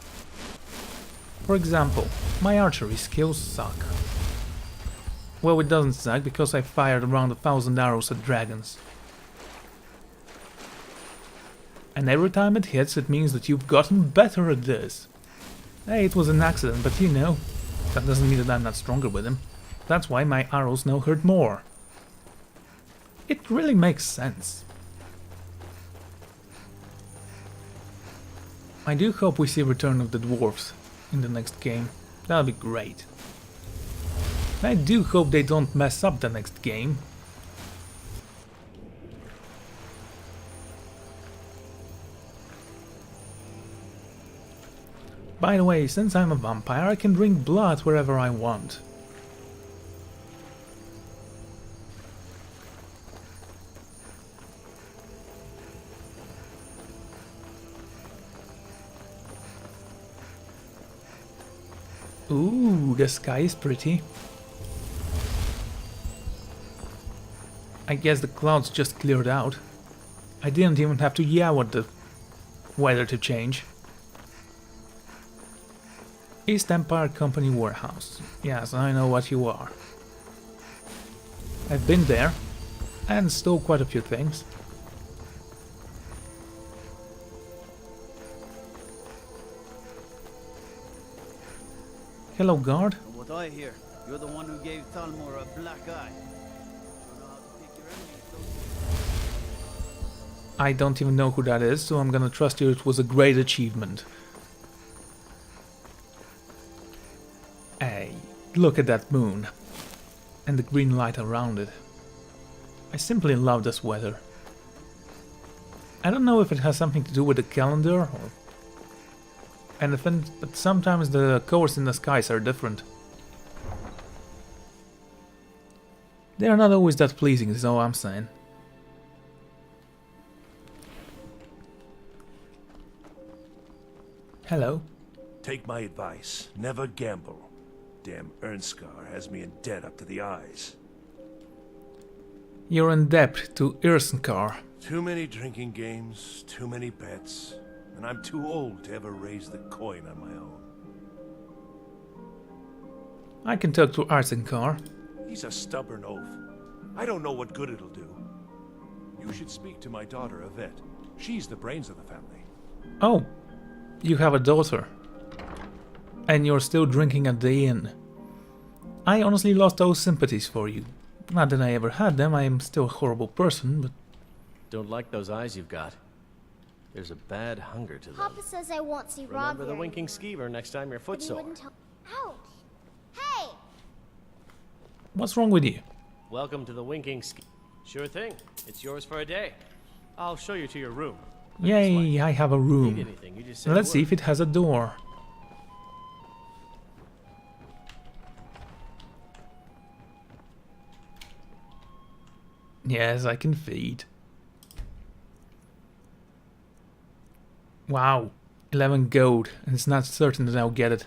For example, my archery skills suck. Well, it doesn't suck because I fired around 1,000 arrows at dragons. And every time it hits, it means that you've gotten better at this. Hey, it was an accident, but you know, that doesn't mean that I'm not stronger with him. That's why my arrows now hurt more. It really makes sense. I do hope we see Return of the Dwarves in the next game. That'll be great. I do hope they don't mess up the next game. By the way, since I'm a vampire, I can drink blood wherever I want. Ooh, the sky is pretty. I guess the clouds just cleared out. I didn't even have to yell at the weather to change. East Empire Company Warehouse. Yes, I know what you are. I've been there and stole quite a few things. Hello, guard. From what I hear, you're the one who gave Altmer a black eye. Don't know how to pick your enemies. I don't even know who that is, so I'm gonna trust you. It was a great achievement. Hey, look at that moon. And the green light around it. I simply love this weather. I don't know if it has something to do with the calendar or anything, but sometimes the colors in the skies are different. They are not always that pleasing, is all I'm saying. Hello. Take my advice. Never gamble. Damn Ernskar has me in debt up to the eyes. You're in debt to Irsenkar. Too many drinking games, too many bets, and I'm too old to ever raise the coin on my own. I can talk to Arsenkar. He's a stubborn oaf. I don't know what good it'll do. You should speak to my daughter, Yvette. She's the brains of the family. Oh, you have a daughter. And you're still drinking at the inn. I honestly lost all sympathies for you. Not that I ever had them, I am still a horrible person, but... Don't like those eyes you've got. There's a bad hunger to them. Papa says I won't see Rob Remember the very winking much, skeever next time you're but he footsore. wouldn't tell. Ouch! Hey! What's wrong with you? Welcome to the winking ski. Sure thing. It's yours for a day. I'll show you to your room. Yay, I have a Need room. anything, you just say Let's the see word. if it has a door. Yes, I can feed. Wow, 11 gold, and it's not certain that I'll get it.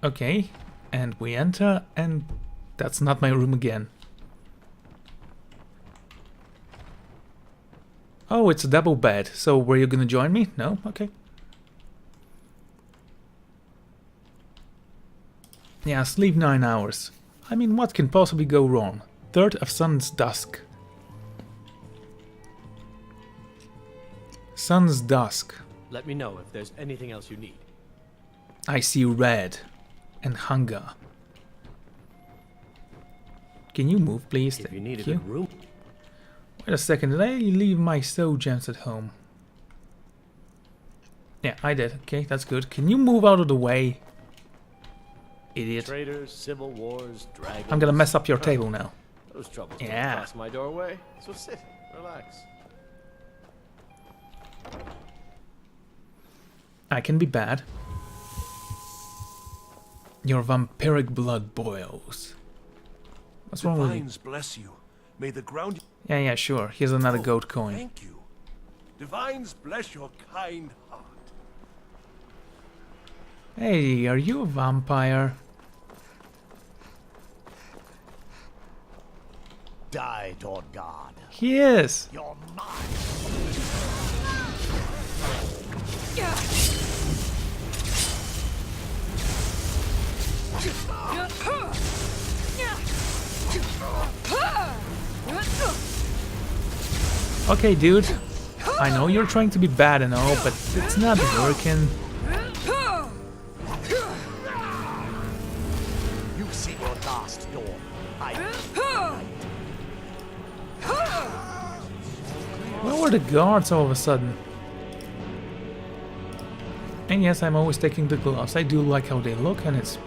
Okay, and we enter, and that's not my room again. Oh, it's a double bed, so were you gonna join me? No? Okay. Yeah, sleep 9 hours. I mean, what can possibly go wrong? Third of sun's dusk. Sun's dusk. Let me know if there's anything else you need. I see red and hunger. Can you move, please? If you need a Thank good room. Wait a second, did I leave my soul gems at home? Yeah, I did. Okay, that's good. Can you move out of the way? Idiot. Traders, civil wars, dragons. I'm gonna mess up your table now. Those troubles Yeah. don't cross my doorway. So sit, relax. I can be bad. Your vampiric blood boils. What's wrong with you? Divines bless you. May the ground... Yeah, sure. Here's another goat coin. Thank you. Divines bless your kind heart. Hey, are you a vampire? Die, Lord God. He is! You're mine. Okay, dude. I know you're trying to be bad and all, but it's not working. You see your last door. Where were the guards all of a sudden? And yes, I'm always taking the gloves. I do like how they look, and it's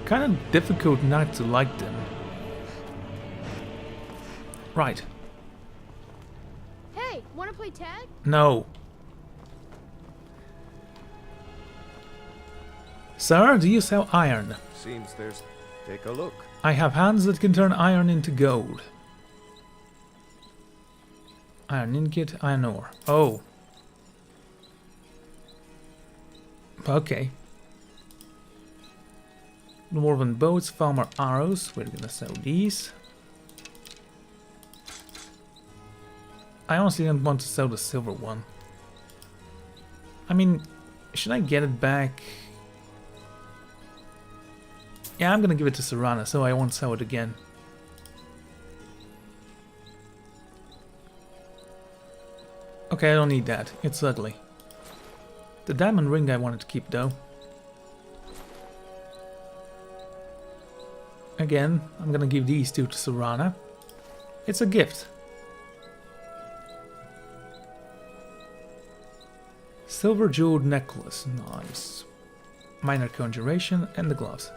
kind of difficult not to like them. Right. Hey, wanna play tag? No. Sir, do you sell iron? Seems there's... Take a look. I have hands that can turn iron into gold. Iron ingot, iron ore. Oh. Okay. Dwarven boats, farmer arrows. We're gonna sell these. I honestly don't want to sell the silver one. I mean, should I get it back? Yeah, I'm gonna give it to Serana, so I won't sell it again. Okay, I don't need that. It's ugly. The diamond ring I wanted to keep, though. Again, I'm gonna give these two to Serana. It's a gift. Silver jeweled necklace, nice. Minor conjuration and the gloves.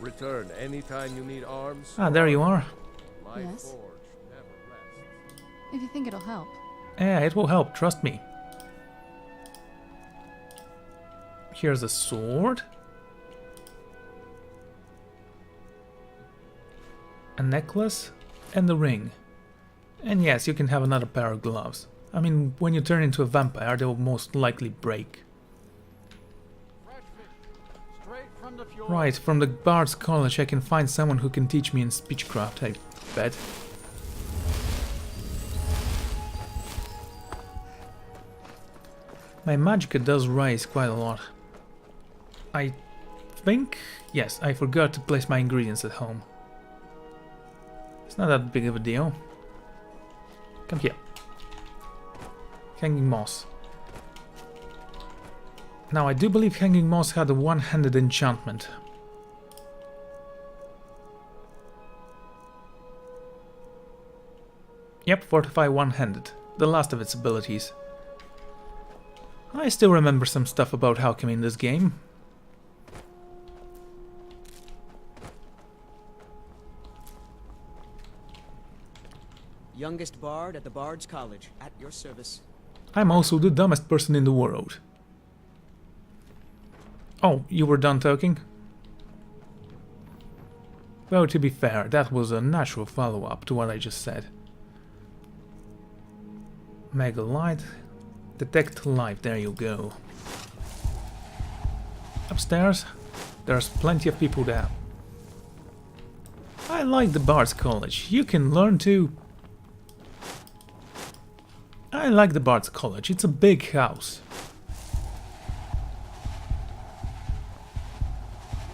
Return anytime you need arms. Ah, there you are. My Yes? forge never rests. If you think it'll help. Yeah, it will help, trust me. Here's a sword. A necklace and the ring. And yes, you can have another pair of gloves. I mean, when you turn into a vampire, they will most likely break. Right, from the Bard's College I can find someone who can teach me in speechcraft, I bet. My magicka does rise quite a lot. I think... yes, I forgot to place my ingredients at home. It's not that big of a deal. Come here. Hanging Moss. Now, I do believe Hanging Moss had a one-handed enchantment. Yep, fortify one-handed. The last of its abilities. I still remember some stuff about alchemy in this game. Youngest bard at the Bard's College, at your service. I'm also the dumbest person in the world. Oh, you were done talking? Well, to be fair, that was a natural follow-up to what I just said. Mega light. Detect life, there you go. Upstairs, there's plenty of people there. I like the Bard's College. You can learn too. I like the Bard's College. It's a big house.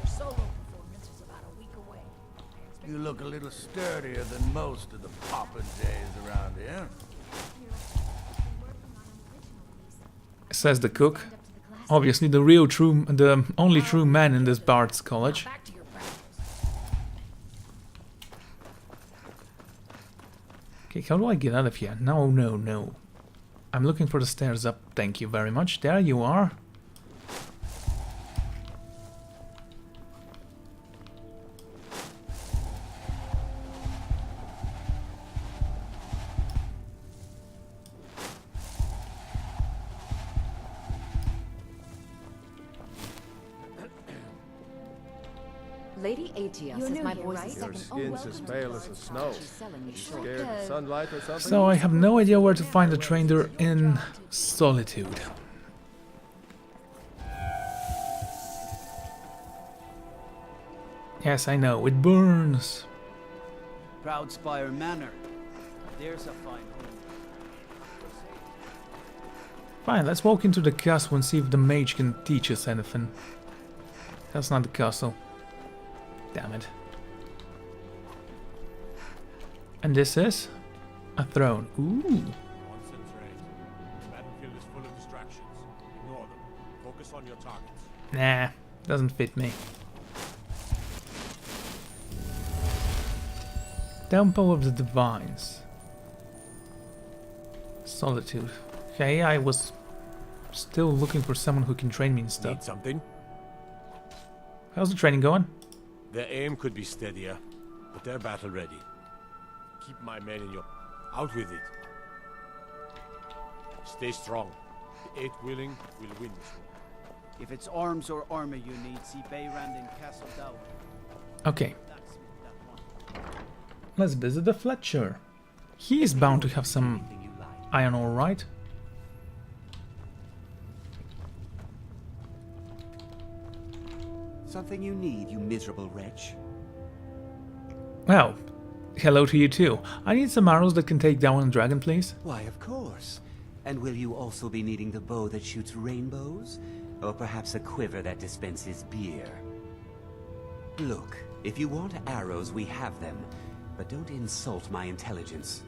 Your solo performance is about a week away. You look a little sturdier than most of the popper days around here. says the cook. Obviously the only true man in this Bard's College. Back to your practice. Okay, how do I get out of here? No, no, no. I'm looking for the stairs up. Thank you very much. There you are. Lady Atia says my voice is Your second. skin's as pale as the snow. She's selling me short. Scared of sunlight or something? So I have no idea where to find the trader in Solitude. Yes, I know, it burns. Proudspire Manor. There's a fine home. Fine, let's walk into the castle and see if the mage can teach us anything. That's not the castle. Damn it. And this is a throne. Ooh. Concentrate. The battlefield is full of distractions. Ignore them. Focus on your targets. Nah, doesn't fit me. Temple of the Divines. Solitude. Okay, I was still looking for someone who can train me and Need stuff. something? How's the training going? Their aim could be steadier, but they're battle ready. Keep my men in your... Out with it. Stay strong. The 8 willing will win this war. If it's arms or armor you need, see Bayrand in Castle Dow. Okay, Blacksmith that one. let's visit the Fletcher. He is bound to have some iron ore, right? Something you need, you miserable wretch. Well, hello to you too. I need some arrows that can take down a dragon, please. Why, of course. And will you also be needing the bow that shoots rainbows? Or perhaps a quiver that dispenses beer? Look, if you want arrows, we have them. But don't insult my intelligence.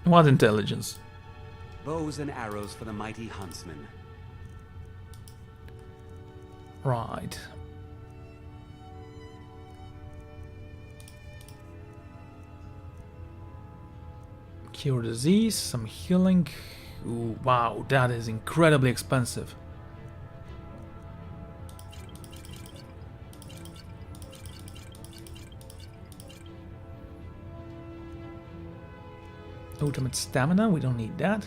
What intelligence? Bows and arrows for the mighty huntsman. Right. Cure disease, some healing. Ooh, wow, that is incredibly expensive. Ultimate stamina, we don't need that.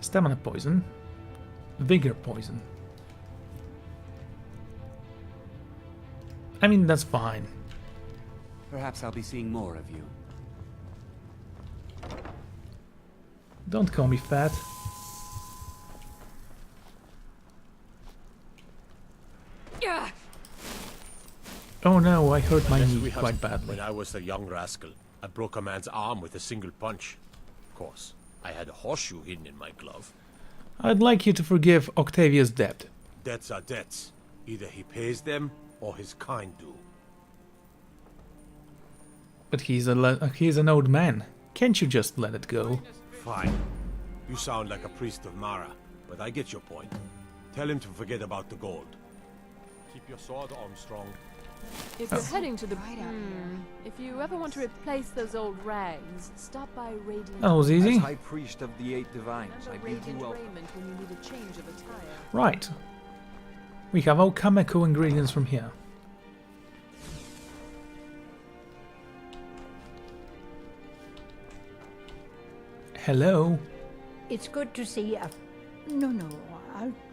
Stamina poison. Vigor poison. I mean, that's fine. Perhaps I'll be seeing more of you. Don't call me fat. Oh no, I hurt my knee quite badly. When I was a young rascal, I broke a man's arm with a single punch. Of course, I had a horseshoe hidden in my glove. I'd like you to forgive Octavia's debt. Debts are debts. Either he pays them, or his kind do. But he's an old man. Can't you just let it go? Fine. You sound like a priest of Mara, but I get your point. Tell him to forget about the gold. Keep your sword arm strong. If you're heading to the... If you ever want to replace those old rags, stop by Radiant... That was easy. As High Priest of the 8 Divines, I bid you Radiant welcome. raiment when you need a change of attire. Right. We have alchemical ingredients from here. Hello. It's good to see a... No,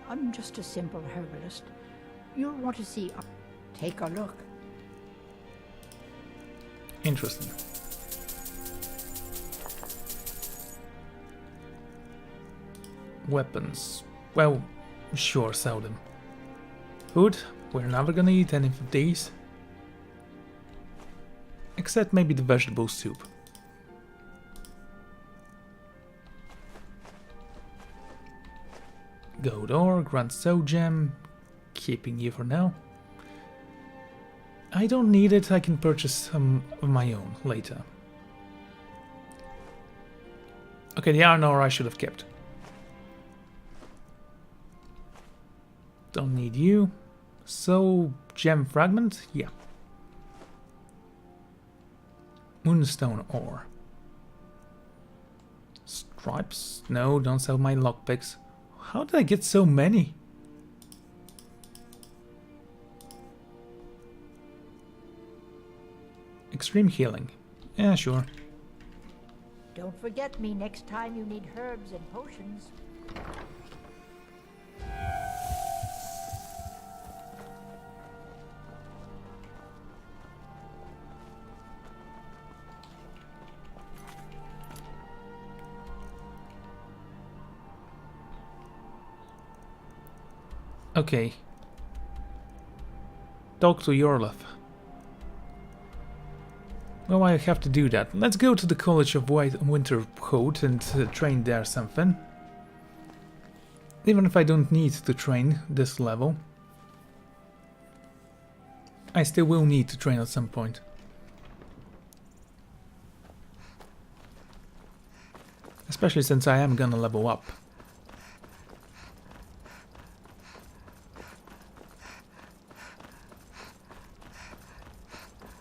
I'm just a simple herbalist. You'll want to see a... Take a look. Interesting. Weapons. Well, sure, sell them. Food. We're never gonna eat any of these. Except maybe the vegetable soup. Gold ore, Grand Soul Gem. Keeping you for now. I don't need it, I can purchase some of my own later. Okay, the armor I should have kept. Don't need you. So, gem fragment? Yeah. Moonstone ore. Stripes? No, don't sell my lockpicks. How did I get so many? Extreme healing. Yeah, sure. Don't forget me next time you need herbs and potions. Okay. Talk to Yorlef. Well, I have to do that. Let's go to the College of Winter Coat and train there something. Even if I don't need to train this level, I still will need to train at some point. Especially since I am gonna level up.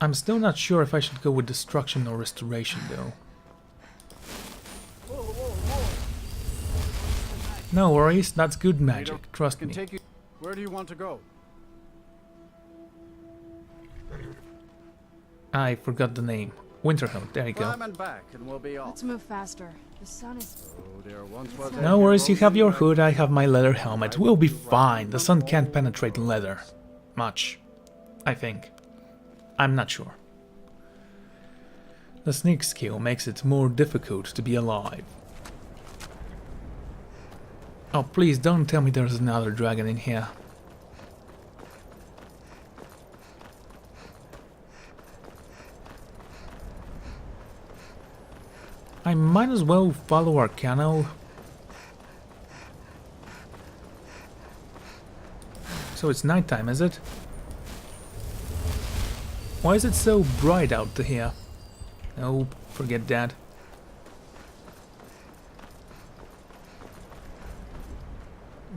I'm still not sure if I should go with destruction or restoration though. No worries, that's good magic, trust me. Where do you want to go? I forgot the name. Winterhood, there you go. Climb and back and we'll be off. Let's move faster. The sun is... Oh, there once was No worries, you have your hood, I have my leather helmet. We'll be fine. The sun can't penetrate leather. Much. I think. I'm not sure. The sneak skill makes it more difficult to be alive. Oh, please don't tell me there's another dragon in here. I might as well follow our canal. So it's nighttime, is it? Why is it so bright out here? Oh, forget that.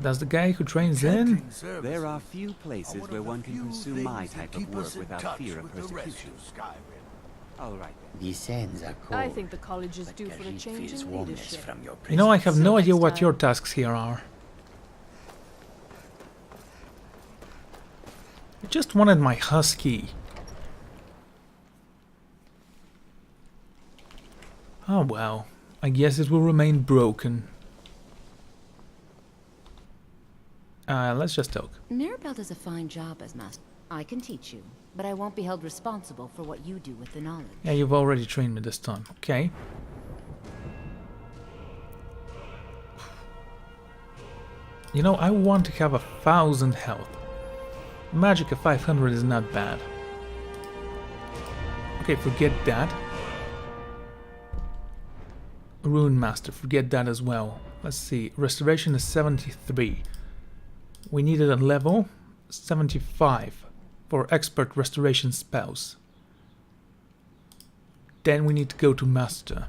Does the guy who trains in? There are few places where one can pursue my type of work without fear of persecution. All right. These sands are cold. I think the college is due for a change in leadership. You know, I have no idea what your tasks here are. I just wanted my husky. Oh well, I guess it will remain broken. Let's just talk. Mirabelle does a fine job as master. I can teach you, but I won't be held responsible for what you do with the knowledge. Yeah, you've already trained me this time. Okay. You know, I want to have 1,000 health. Magic of 500 is not bad. Okay, forget that. Rune Master, forget that as well. Let's see, restoration is 73. We needed a level 75 for expert restoration spells. Then we need to go to Master.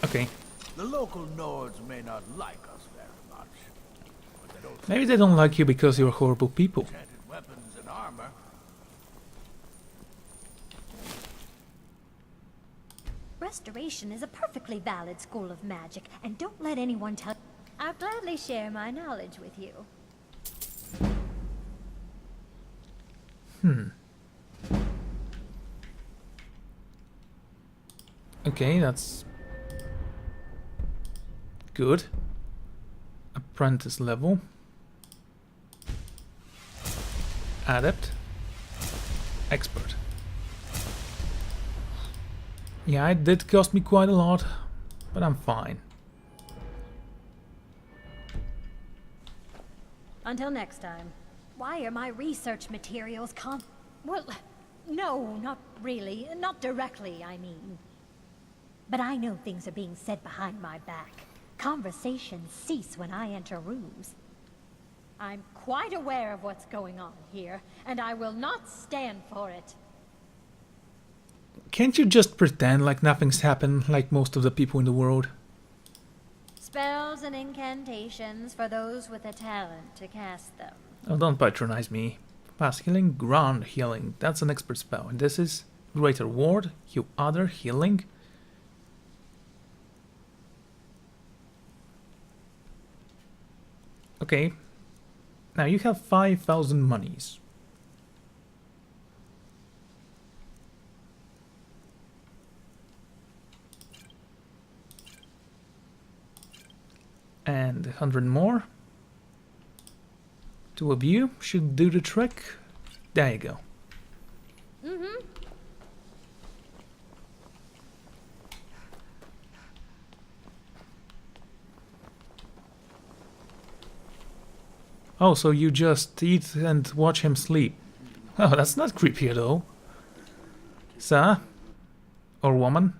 Okay. The local Nords may not like us very much. But they don't Maybe they don't like you because you're horrible people. enchanted weapons and armor. Restoration is a perfectly valid school of magic, and don't let anyone tell... I'll gladly share my knowledge with you. Okay, that's good. Apprentice level. Adept. Expert. Yeah, it did cost me quite a lot, but I'm fine. Until next time. Why are my research materials Well, no, not really. Not directly, I mean. But I know things are being said behind my back. Conversations cease when I enter rooms. I'm quite aware of what's going on here, and I will not stand for it. Can't you just pretend like nothing's happened, like most of the people in the world? Spells and incantations for those with a talent to cast them. Oh, don't patronize me. Fast healing, ground healing. That's an expert spell. And this is greater ward, heal other, healing. Okay. Now you have 5,000 monies. And 100 more. Two of you should do the trick. There you go. Mm-hmm. Oh, so you just eat and watch him sleep. Oh, that's not creepy at all. Sir? Or woman?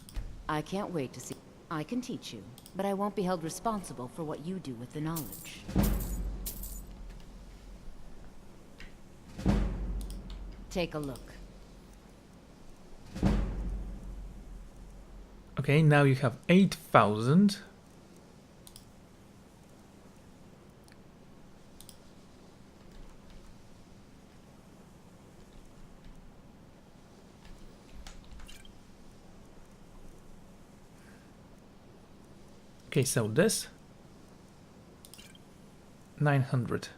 I can't wait to see. I can teach you, but I won't be held responsible for what you do with the knowledge. Take a look. Okay, now you have 8,000. Okay, so this 900.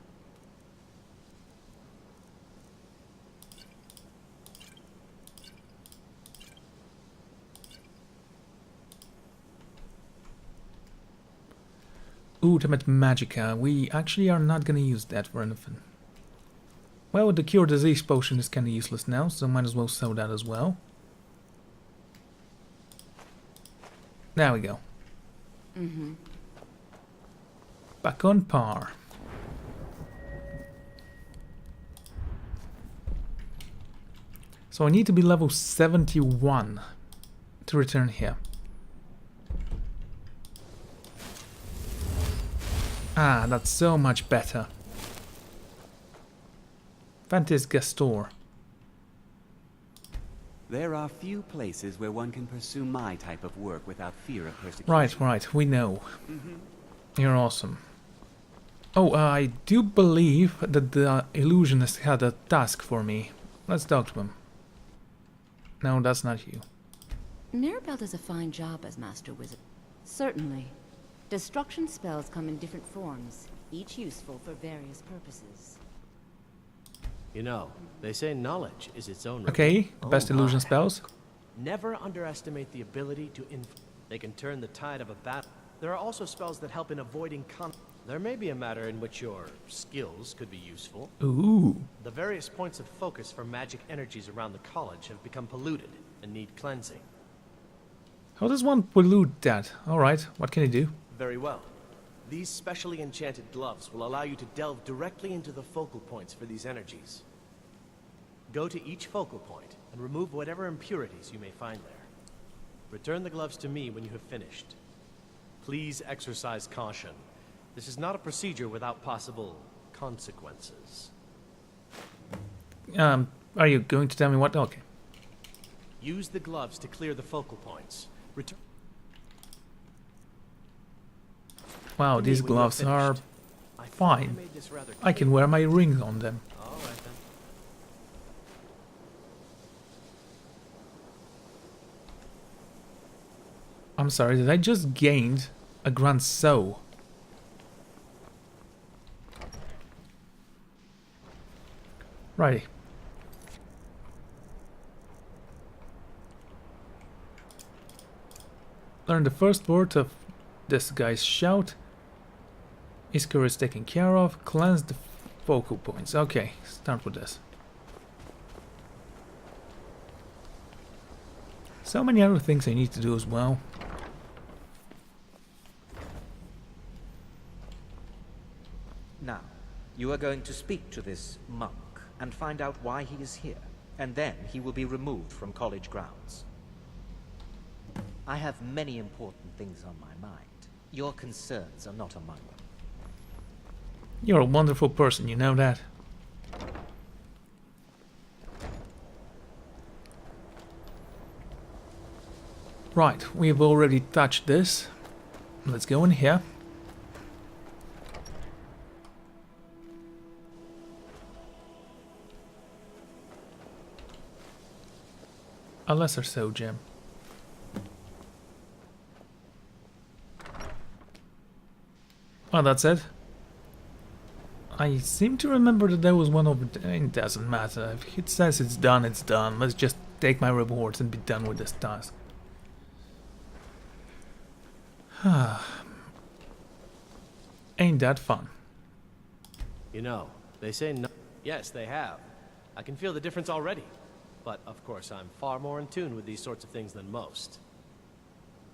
Ultimate Magicka. We actually are not gonna use that for anything. Well, the Cure Disease potion is kinda useless now, so might as well sell that as well. There we go. Mm-hmm. Back on par. So I need to be level 71 to return here. Ah, that's so much better. Fantis Gastor. There are few places where one can pursue my type of work without fear of persecution. Right, we know. You're awesome. Oh, I do believe that the illusionist had a task for me. Let's talk to him. No, that's not you. Mirabelle does a fine job as Master Wizard. Certainly. Destruction spells come in different forms, each useful for various purposes. You know, they say knowledge is its own. Okay, the best illusion spells. Never underestimate the ability to They can turn the tide of a battle. There are also spells that help in avoiding There may be a matter in which your skills could be useful. Ooh. The various points of focus for magic energies around the college have become polluted and need cleansing. How does one pollute that? Alright, what can he do? Very well. These specially enchanted gloves will allow you to delve directly into the focal points for these energies. Go to each focal point and remove whatever impurities you may find there. Return the gloves to me when you have finished. Please exercise caution. This is not a procedure without possible consequences. Are you going to tell me what? Okay. Use the gloves to clear the focal points. Return. Wow, these gloves are fine. I can wear my ring on them. All right then. I'm sorry, did I just gain a grand soul? Righty. Learn the first word of this guy's shout. Iskar is taken care of. Cleanse the focal points. Okay, start with this. So many other things I need to do as well. Now, you are going to speak to this monk and find out why he is here, and then he will be removed from college grounds. I have many important things on my mind. Your concerns are not among them. You're a wonderful person, you know that? Right, we've already touched this. Let's go in here. A lesser so gem. Oh, that's it? I seem to remember that there was one over there. It doesn't matter. If it says it's done, it's done. Let's just take my rewards and be done with this task. Ain't that fun? You know, they say no. Yes, they have. I can feel the difference already. But, of course, I'm far more in tune with these sorts of things than most.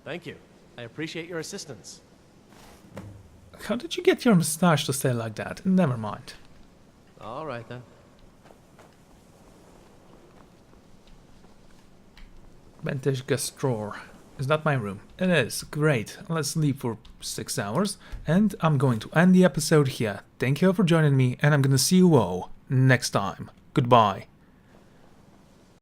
Thank you. I appreciate your assistance. How did you get your moustache to stay like that? Never mind. All right, then. Vantage guest drawer. Is that my room? It is. Great. Let's leave for 6 hours. And I'm going to end the episode here. Thank you all for joining me, and I'm gonna see you all next time. Goodbye.